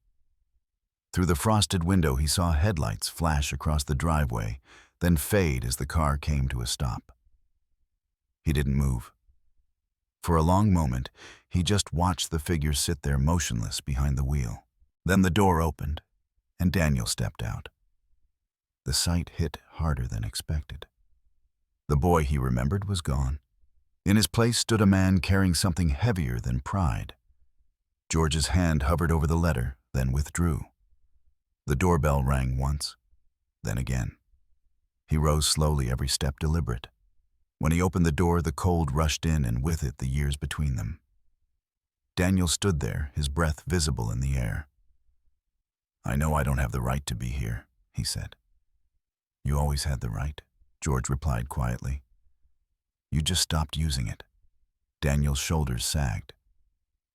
Through the frosted window, he saw headlights flash across the driveway, then fade as the car came to a stop. He didn't move. For a long moment, he just watched the figure sit there motionless behind the wheel. Then the door opened, and Daniel stepped out. The sight hit harder than expected. The boy he remembered was gone. In his place stood a man carrying something heavier than pride. George's hand hovered over the letter, then withdrew. The doorbell rang once, then again. He rose slowly, every step deliberate. When he opened the door, the cold rushed in, and with it the years between them. Daniel stood there, his breath visible in the air. "I know I don't have the right to be here," he said. "You always had the right," George replied quietly. "You just stopped using it." Daniel's shoulders sagged.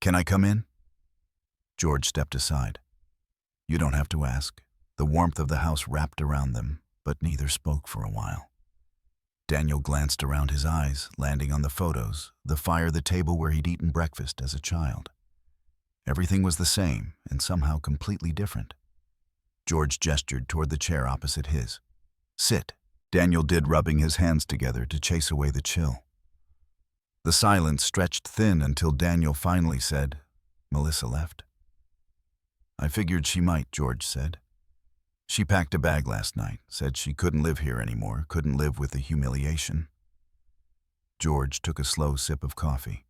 "Can I come in?" George stepped aside. "You don't have to ask." The warmth of the house wrapped around them, but neither spoke for a while. Daniel glanced around, his eyes landing on the photos, the fire, the table where he'd eaten breakfast as a child. Everything was the same and somehow completely different. George gestured toward the chair opposite his. "Sit," Daniel did, rubbing his hands together to chase away the chill. The silence stretched thin until Daniel finally said, "Melissa left." "I figured she might," George said. "She packed a bag last night, said she couldn't live here anymore, couldn't live with the humiliation." George took a slow sip of coffee.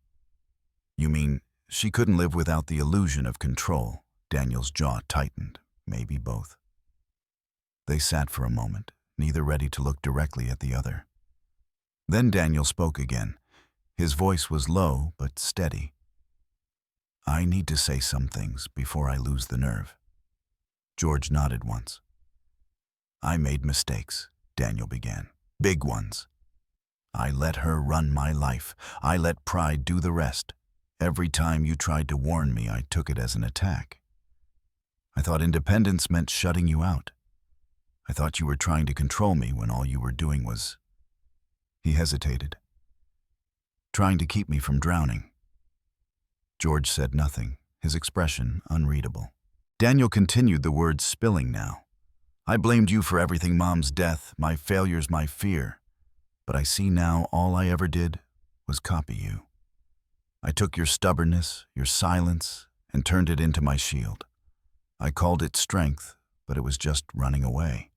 "You mean she couldn't live without the illusion of control?" Daniel's jaw tightened. "Maybe both." They sat for a moment, neither ready to look directly at the other. Then Daniel spoke again. His voice was low but steady. "I need to say some things before I lose the nerve." George nodded once. "I made mistakes," Daniel began. "Big ones. I let her run my life. I let pride do the rest. Every time you tried to warn me, I took it as an attack. I thought independence meant shutting you out. I thought you were trying to control me when all you were doing was—" He hesitated. "Trying to keep me from drowning." George said nothing, his expression unreadable. Daniel continued, the words spilling now. "I blamed you for everything, Mom's death, my failures, my fear. But I see now all I ever did was copy you. I took your stubbornness, your silence, and turned it into my shield. I called it strength, but it was just running away."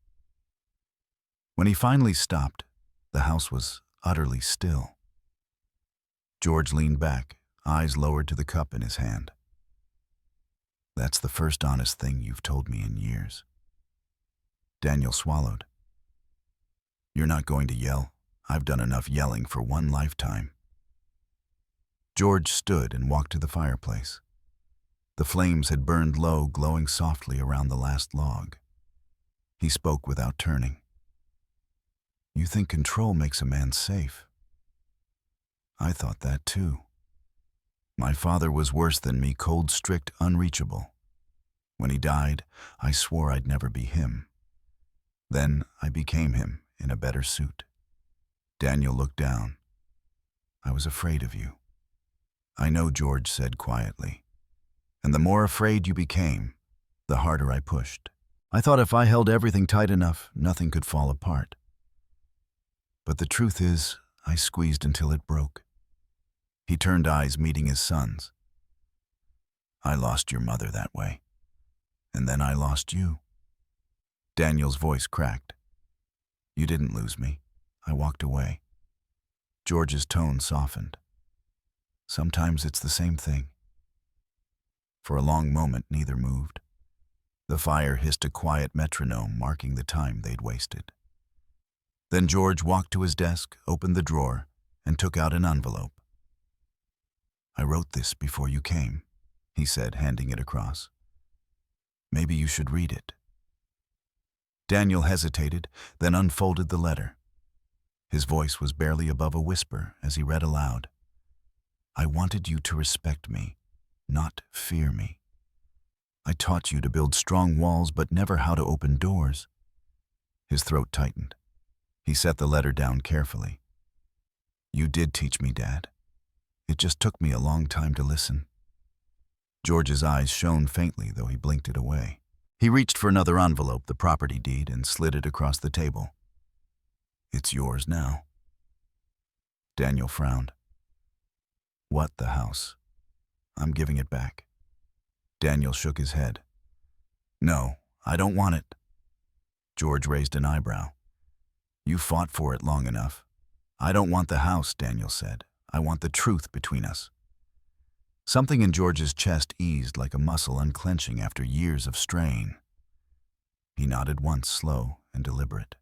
When he finally stopped, the house was utterly still. George leaned back, eyes lowered to the cup in his hand. "That's the first honest thing you've told me in years." Daniel swallowed. "You're not going to yell? I've done enough yelling for one lifetime." George stood and walked to the fireplace. The flames had burned low, glowing softly around the last log. He spoke without turning. "You think control makes a man safe. I thought that too. My father was worse than me, cold, strict, unreachable. When he died, I swore I'd never be him. Then I became him in a better suit." Daniel looked down. "I was afraid of you." "I know," George said quietly. "And the more afraid you became, the harder I pushed. I thought if I held everything tight enough, nothing could fall apart. But the truth is, I squeezed until it broke." He turned, eyes meeting his son's. "I lost your mother that way. And then I lost you." Daniel's voice cracked. "You didn't lose me. I walked away." George's tone softened. "Sometimes it's the same thing." For a long moment, neither moved. The fire hissed a quiet metronome, marking the time they'd wasted. Then George walked to his desk, opened the drawer, and took out an envelope. "I wrote this before you came," he said, handing it across. "Maybe you should read it." Daniel hesitated, then unfolded the letter. His voice was barely above a whisper as he read aloud. "I wanted you to respect me, not fear me. I taught you to build strong walls, but never how to open doors." His throat tightened. He set the letter down carefully. "You did teach me, Dad. It just took me a long time to listen." George's eyes shone faintly, though he blinked it away. He reached for another envelope, the property deed, and slid it across the table. "It's yours now." Daniel frowned. "What, the house? I'm giving it back." Daniel shook his head. "No, I don't want it." George raised an eyebrow. "You fought for it long enough." "I don't want the house," Daniel said. "I want the truth between us." Something in George's chest eased like a muscle unclenching after years of strain. He nodded once, slow and deliberate.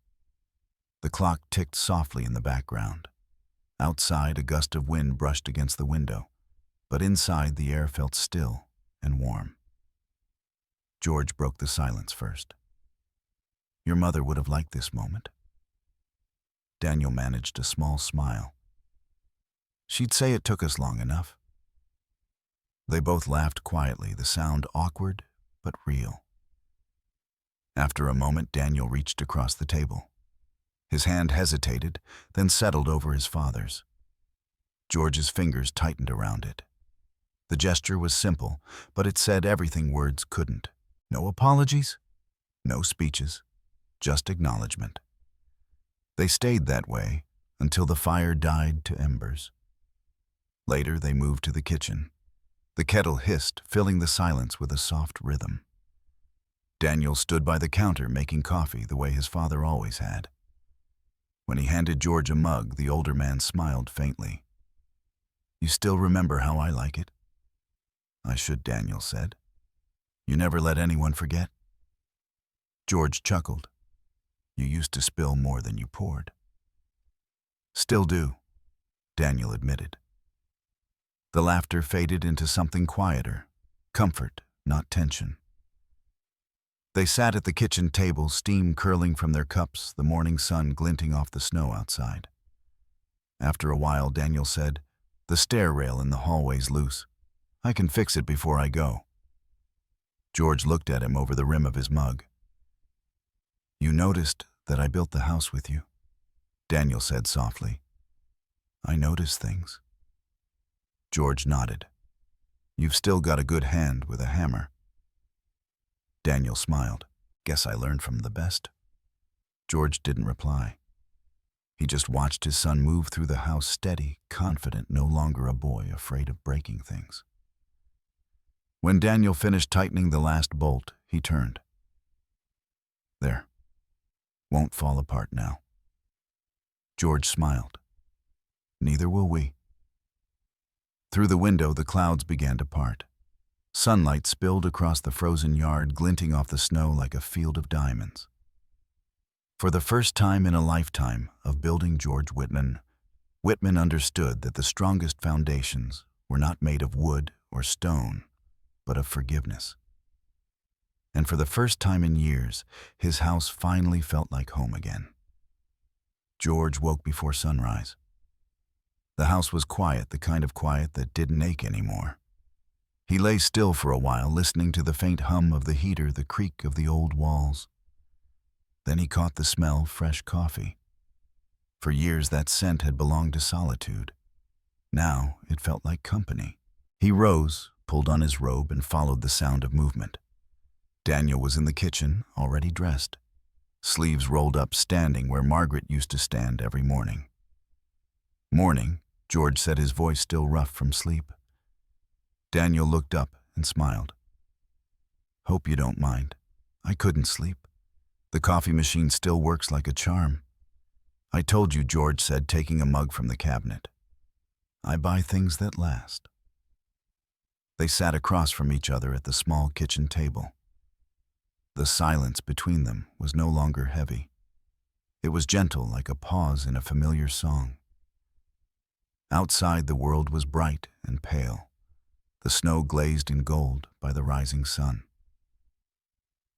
The clock ticked softly in the background. Outside, a gust of wind brushed against the window, but inside the air felt still and warm. George broke the silence first. "Your mother would have liked this moment." Daniel managed a small smile. "She'd say it took us long enough." They both laughed quietly, the sound awkward but real. After a moment, Daniel reached across the table. His hand hesitated, then settled over his father's. George's fingers tightened around it. The gesture was simple, but it said everything words couldn't. No apologies, no speeches, just acknowledgement. They stayed that way until the fire died to embers. Later, they moved to the kitchen. The kettle hissed, filling the silence with a soft rhythm. Daniel stood by the counter making coffee the way his father always had. When he handed George a mug, the older man smiled faintly. "You still remember how I like it?" "I should," Daniel said. "You never let anyone forget?" George chuckled. "You used to spill more than you poured." "Still do," Daniel admitted. The laughter faded into something quieter, comfort, not tension. They sat at the kitchen table, steam curling from their cups, the morning sun glinting off the snow outside. After a while, Daniel said, "The stair rail in the hallway's loose. I can fix it before I go." George looked at him over the rim of his mug. "You noticed that I built the house with you?" Daniel said softly. "I notice things." George nodded. "You've still got a good hand with a hammer." Daniel smiled. "Guess I learned from the best." George didn't reply. He just watched his son move through the house steady, confident, no longer a boy afraid of breaking things. When Daniel finished tightening the last bolt, he turned. "There. Won't fall apart now." George smiled. "Neither will we." Through the window, the clouds began to part. Sunlight spilled across the frozen yard, glinting off the snow like a field of diamonds. For the first time in a lifetime of building George Whitman, Whitman understood that the strongest foundations were not made of wood or stone, but of forgiveness. And for the first time in years, his house finally felt like home again. George woke before sunrise. The house was quiet, the kind of quiet that didn't ache anymore. He lay still for a while, listening to the faint hum of the heater, the creak of the old walls. Then he caught the smell of fresh coffee. For years that scent had belonged to solitude. Now it felt like company. He rose, pulled on his robe, and followed the sound of movement. Daniel was in the kitchen, already dressed, sleeves rolled up, standing where Margaret used to stand every morning. "Morning," George said, his voice still rough from sleep. Daniel looked up and smiled. "Hope you don't mind. I couldn't sleep. The coffee machine still works like a charm." "I told you," George said, taking a mug from the cabinet. "I buy things that last." They sat across from each other at the small kitchen table. The silence between them was no longer heavy. It was gentle, like a pause in a familiar song. Outside, the world was bright and pale, the snow glazed in gold by the rising sun.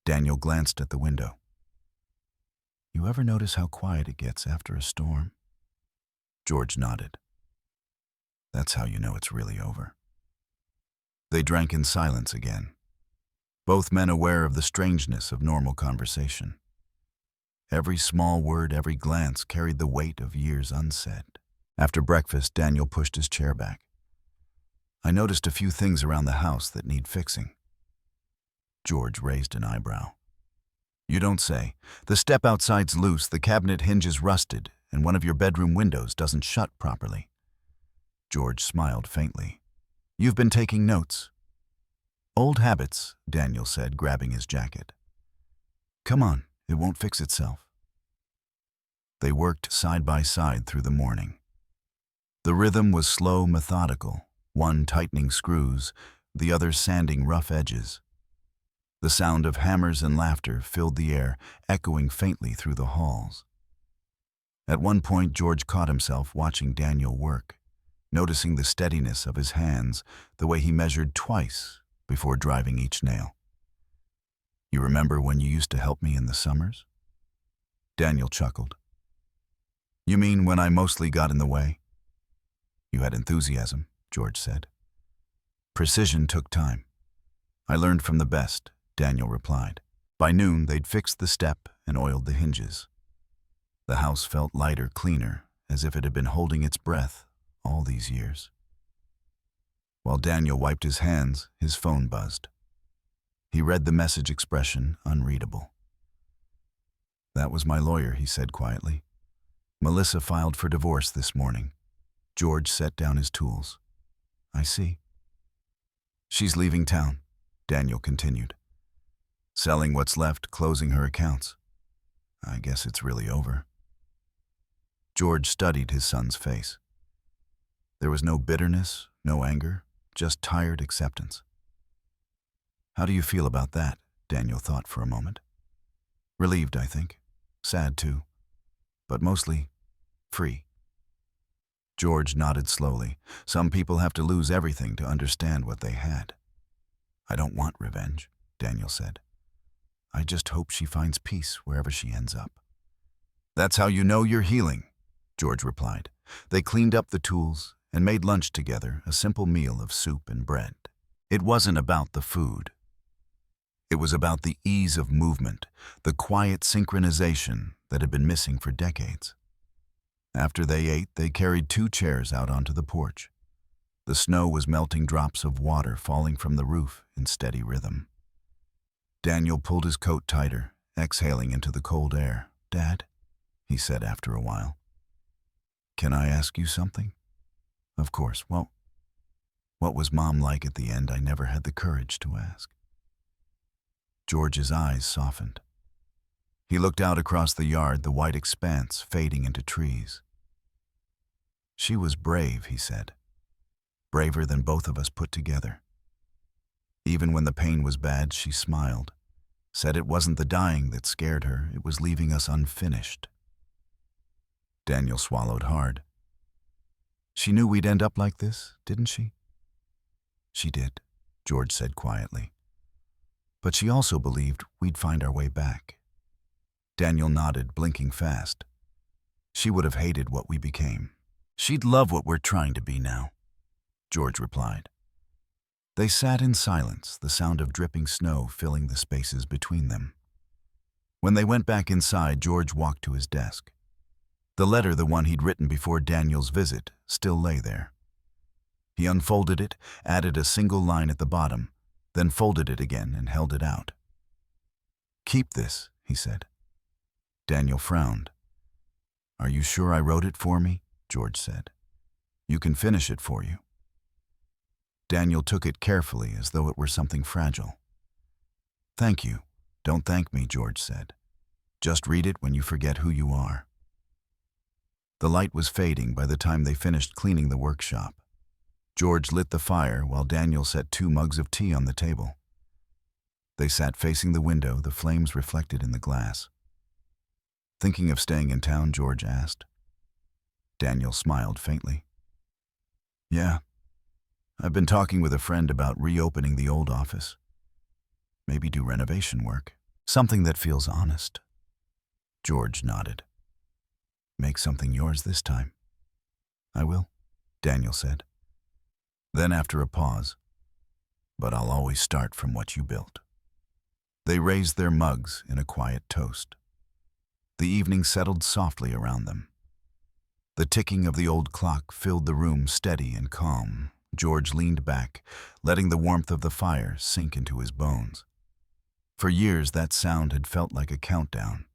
Daniel glanced at the window. "You ever notice how quiet it gets after a storm?" George nodded. "That's how you know it's really over." They drank in silence again, both men aware of the strangeness of normal conversation. Every small word, every glance carried the weight of years unsaid. After breakfast, Daniel pushed his chair back. "I noticed a few things around the house that need fixing." George raised an eyebrow. "You don't say. The step outside's loose, the cabinet hinge is rusted, and one of your bedroom windows doesn't shut properly." George smiled faintly. "You've been taking notes." "Old habits," Daniel said, grabbing his jacket. "Come on, it won't fix itself." They worked side by side through the morning. The rhythm was slow, methodical, one tightening screws, the other sanding rough edges. The sound of hammers and laughter filled the air, echoing faintly through the halls. At one point, George caught himself watching Daniel work, noticing the steadiness of his hands, the way he measured twice before driving each nail. "You remember when you used to help me in the summers?" Daniel chuckled. "You mean when I mostly got in the way?" "You had enthusiasm," George said. "Precision took time. I learned from the best," Daniel replied. By noon, they'd fixed the step and oiled the hinges. The house felt lighter, cleaner, as if it had been holding its breath all these years. While Daniel wiped his hands, his phone buzzed. He read the message, expression unreadable. "That was my lawyer," he said quietly. "Melissa filed for divorce this morning." George set down his tools. "I see." "She's leaving town," Daniel continued. "Selling what's left, closing her accounts. I guess it's really over." George studied his son's face. There was no bitterness, no anger, just tired acceptance. "How do you feel about that?" Daniel thought for a moment. "Relieved, I think. Sad, too. But mostly free." George nodded slowly. "Some people have to lose everything to understand what they had." "I don't want revenge," Daniel said. "I just hope she finds peace wherever she ends up." "That's how you know you're healing," George replied. They cleaned up the tools and made lunch together, a simple meal of soup and bread. It wasn't about the food. It was about the ease of movement, the quiet synchronization that had been missing for decades. After they ate, they carried 2 chairs out onto the porch. The snow was melting, drops of water falling from the roof in steady rhythm. Daniel pulled his coat tighter, exhaling into the cold air. "Dad," he said after a while, "can I ask you something?" "Of course." "Well, what was Mom like at the end?" "I never had the courage to ask." George's eyes softened. He looked out across the yard, the white expanse fading into trees. "She was brave," he said. "Braver than both of us put together. Even when the pain was bad, she smiled, said it wasn't the dying that scared her, it was leaving us unfinished." Daniel swallowed hard. "She knew we'd end up like this, didn't she?" "She did," George said quietly. "But she also believed we'd find our way back." Daniel nodded, blinking fast. "She would have hated what we became. She'd love what we're trying to be now," George replied. They sat in silence, the sound of dripping snow filling the spaces between them. When they went back inside, George walked to his desk. The letter, the one he'd written before Daniel's visit, still lay there. He unfolded it, added a single line at the bottom, then folded it again and held it out. "Keep this," he said. Daniel frowned. "Are you sure I wrote it for me?" George said. "You can finish it for you." Daniel took it carefully as though it were something fragile. "Thank you. Don't thank me," George said. "Just read it when you forget who you are." The light was fading by the time they finished cleaning the workshop. George lit the fire while Daniel set 2 mugs of tea on the table. They sat facing the window, the flames reflected in the glass. "Thinking of staying in town?" George asked. Daniel smiled faintly. "Yeah. I've been talking with a friend about reopening the old office. Maybe do renovation work. Something that feels honest." George nodded. "Make something yours this time." "I will," Daniel said. Then after a pause, "But I'll always start from what you built." They raised their mugs in a quiet toast. The evening settled softly around them. The ticking of the old clock filled the room, steady and calm. George leaned back, letting the warmth of the fire sink into his bones. For years, that sound had felt like a countdown.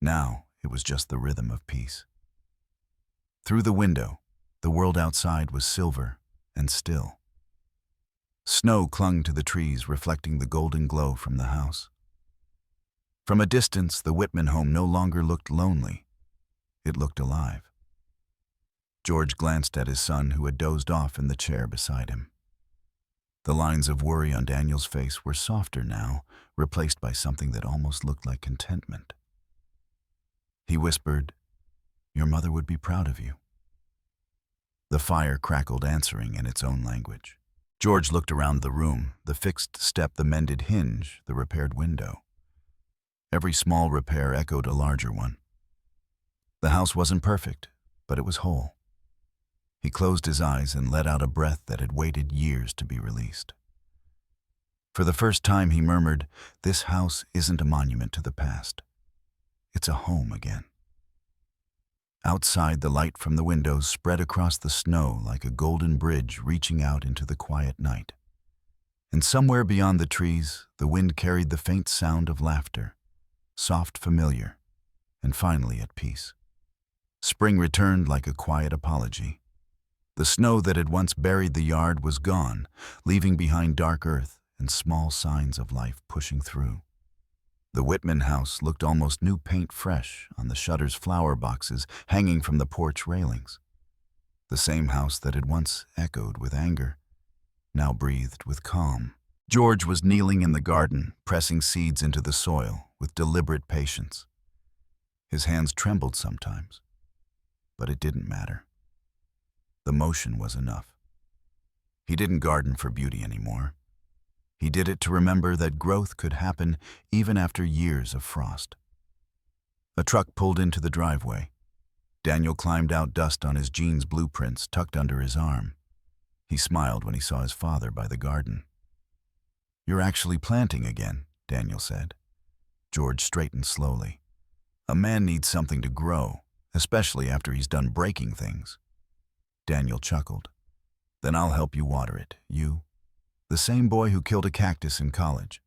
Now, it was just the rhythm of peace. Through the window, the world outside was silver and still. Snow clung to the trees, reflecting the golden glow from the house. From a distance, the Whitman home no longer looked lonely. It looked alive. George glanced at his son, who had dozed off in the chair beside him. The lines of worry on Daniel's face were softer now, replaced by something that almost looked like contentment. He whispered, "Your mother would be proud of you." The fire crackled, answering in its own language. George looked around the room, the fixed step, the mended hinge, the repaired window. Every small repair echoed a larger one. The house wasn't perfect, but it was whole. He closed his eyes and let out a breath that had waited years to be released. For the first time, he murmured, "This house isn't a monument to the past. It's a home again." Outside, the light from the windows spread across the snow like a golden bridge reaching out into the quiet night. And somewhere beyond the trees, the wind carried the faint sound of laughter, soft, familiar, and finally at peace. Spring returned like a quiet apology. The snow that had once buried the yard was gone, leaving behind dark earth and small signs of life pushing through. The Whitman house looked almost new, paint fresh on the shutters, flower boxes hanging from the porch railings. The same house that had once echoed with anger, now breathed with calm. George was kneeling in the garden, pressing seeds into the soil with deliberate patience. His hands trembled sometimes, but it didn't matter. The motion was enough. He didn't garden for beauty anymore. He did it to remember that growth could happen even after years of frost. A truck pulled into the driveway. Daniel climbed out, dust on his jeans blueprints tucked under his arm. He smiled when he saw his father by the garden. "You're actually planting again," Daniel said. George straightened slowly. "A man needs something to grow, especially after he's done breaking things." Daniel chuckled. "Then I'll help you water it. You, the same boy who killed a cactus in college."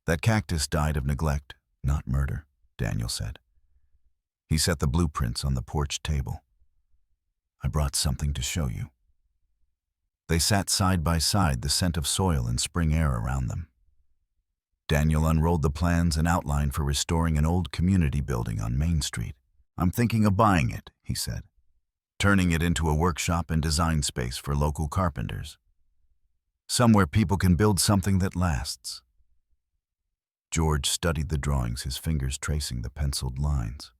"That cactus died of neglect, not murder," Daniel said. He set the blueprints on the porch table. "I brought something to show you." They sat side by side, the scent of soil and spring air around them. Daniel unrolled the plans and outline for restoring an old community building on Main Street. "I'm thinking of buying it," he said, "turning it into a workshop and design space for local carpenters. Somewhere people can build something that lasts." George studied the drawings, his fingers tracing the penciled lines.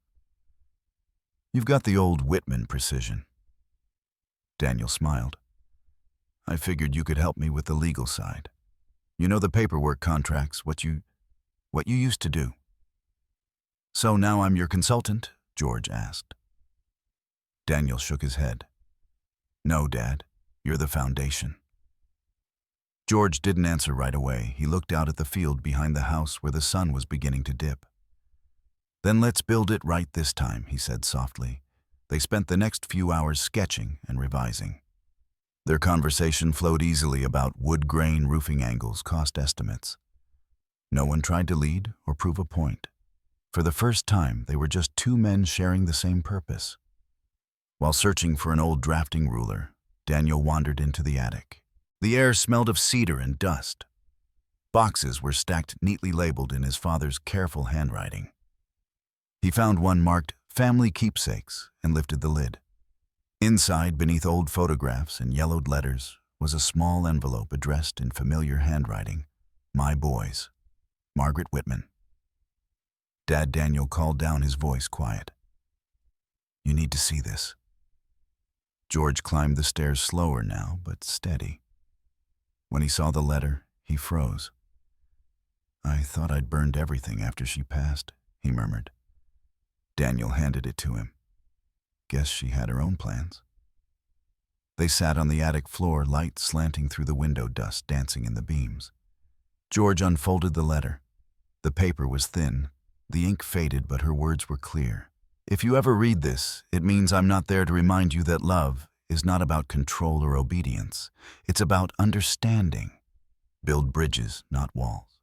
"You've got the old Whitman precision." Daniel smiled. "I figured you could help me with the legal side. You know, the paperwork, contracts, what you used to do." "So now I'm your consultant?" George asked. Daniel shook his head. "No, Dad, you're the foundation." George didn't answer right away. He looked out at the field behind the house where the sun was beginning to dip. "Then let's build it right this time," he said softly. They spent the next few hours sketching and revising. Their conversation flowed easily about wood grain, roofing angles, cost estimates. No one tried to lead or prove a point. For the first time, they were just two men sharing the same purpose. While searching for an old drafting ruler, Daniel wandered into the attic. The air smelled of cedar and dust. Boxes were stacked neatly labeled in his father's careful handwriting. He found one marked "Family Keepsakes" and lifted the lid. Inside, beneath old photographs and yellowed letters, was a small envelope addressed in familiar handwriting. "My boys, Margaret Whitman." Dad, Daniel called down, his voice quiet. "You need to see this." George climbed the stairs slower now, but steady. When he saw the letter, he froze. "I thought I'd burned everything after she passed," he murmured. Daniel handed it to him. "Guess she had her own plans." They sat on the attic floor, light slanting through the window, dust dancing in the beams. George unfolded the letter. The paper was thin, the ink faded, but her words were clear. "If you ever read this, it means I'm not there to remind you that love is not about control or obedience. It's about understanding. Build bridges, not walls.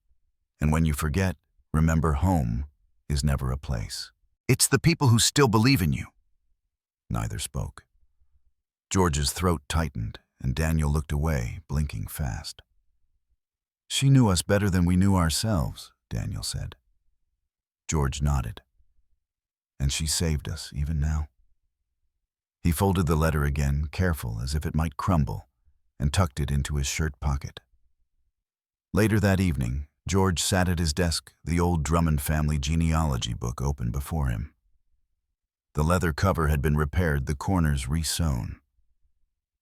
And when you forget, remember home is never a place. It's the people who still believe in you." Neither spoke. George's throat tightened, and Daniel looked away, blinking fast. "She knew us better than we knew ourselves," Daniel said. George nodded. "And she saved us, even now." He folded the letter again, careful as if it might crumble, and tucked it into his shirt pocket. Later that evening, George sat at his desk, the old Drummond family genealogy book open before him. The leather cover had been repaired, the corners re-sewn.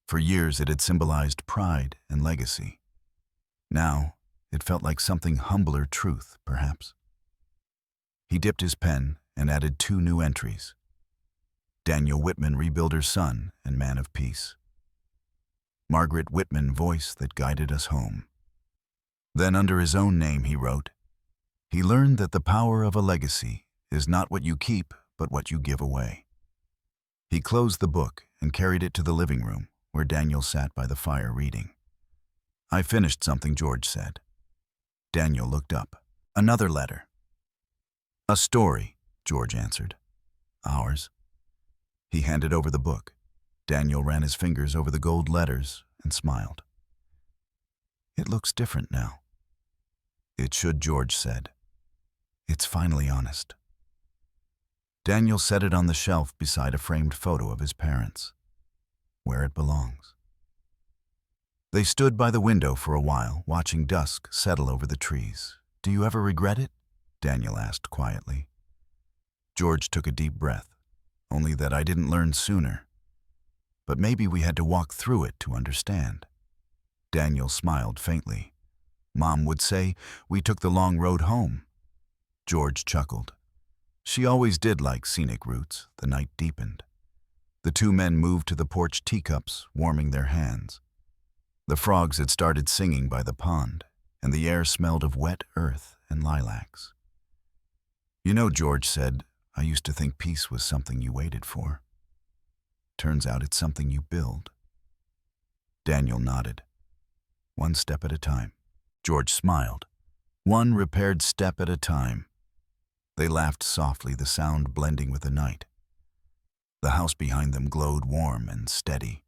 For years it had symbolized pride and legacy. Now it felt like something humbler, truth, perhaps. He dipped his pen and added 2 new entries. Daniel Whitman, rebuilder's son and man of peace. Margaret Whitman, voice that guided us home. Then under his own name he wrote, "He learned that the power of a legacy is not what you keep, but what you give away." He closed the book and carried it to the living room, where Daniel sat by the fire reading. "I finished something," George said. Daniel looked up. "Another letter." "A story," George answered. "Ours." He handed over the book. Daniel ran his fingers over the gold letters and smiled. "It looks different now." "It should," George said. "It's finally honest." Daniel set it on the shelf beside a framed photo of his parents, where it belongs. They stood by the window for a while, watching dusk settle over the trees. "Do you ever regret it?" Daniel asked quietly. George took a deep breath. "Only that I didn't learn sooner. But maybe we had to walk through it to understand." Daniel smiled faintly. "Mom would say we took the long road home." George chuckled. She always did like scenic routes. The night deepened. The two men moved to the porch teacups, warming their hands. The frogs had started singing by the pond, and the air smelled of wet earth and lilacs. "You know," George said, "I used to think peace was something you waited for. Turns out it's something you build." Daniel nodded. "One step at a time." George smiled. "One repaired step at a time." They laughed softly, the sound blending with the night. The house behind them glowed warm and steady,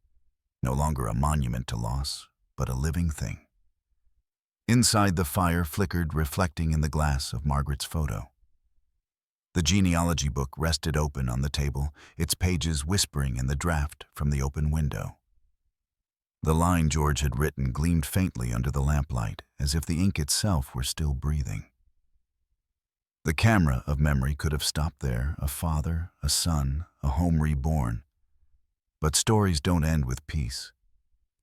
no longer a monument to loss, but a living thing. Inside, the fire flickered, reflecting in the glass of Margaret's photo. The genealogy book rested open on the table, its pages whispering in the draft from the open window. The line George had written gleamed faintly under the lamplight, as if the ink itself were still breathing. The camera of memory could have stopped there, a father, a son, a home reborn. But stories don't end with peace.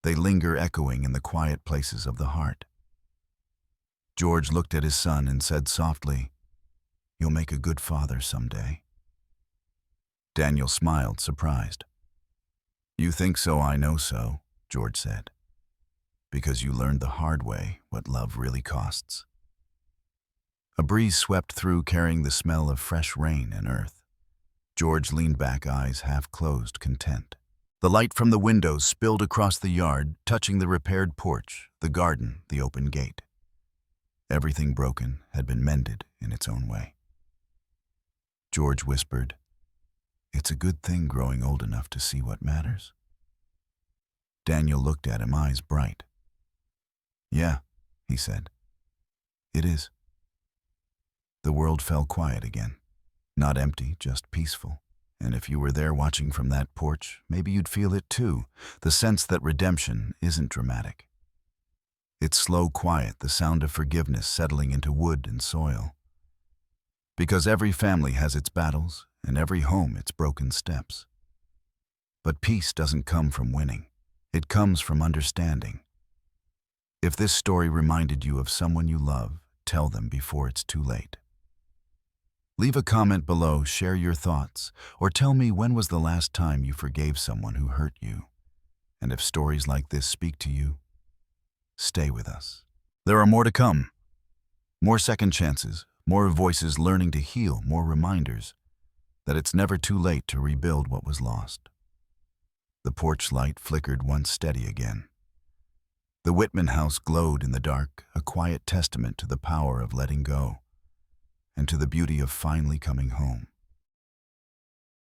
They linger echoing in the quiet places of the heart. George looked at his son and said softly, "You'll make a good father someday." Daniel smiled, surprised. "You think so, I know so," George said. "Because you learned the hard way what love really costs." A breeze swept through, carrying the smell of fresh rain and earth. George leaned back, eyes half closed, content. The light from the windows spilled across the yard, touching the repaired porch, the garden, the open gate. Everything broken had been mended in its own way. George whispered, "It's a good thing growing old enough to see what matters." Daniel looked at him, eyes bright. "Yeah," he said. "It is." The world fell quiet again. Not empty, just peaceful. And if you were there watching from that porch, maybe you'd feel it too, the sense that redemption isn't dramatic. It's slow, quiet, the sound of forgiveness settling into wood and soil. Because every family has its battles, and every home its broken steps. But peace doesn't come from winning. It comes from understanding. If this story reminded you of someone you love, tell them before it's too late. Leave a comment below, share your thoughts, or tell me when was the last time you forgave someone who hurt you. And if stories like this speak to you, stay with us. There are more to come. More second chances, more voices learning to heal, more reminders that it's never too late to rebuild what was lost. The porch light flickered once steady again. The Whitman house glowed in the dark, a quiet testament to the power of letting go and to the beauty of finally coming home.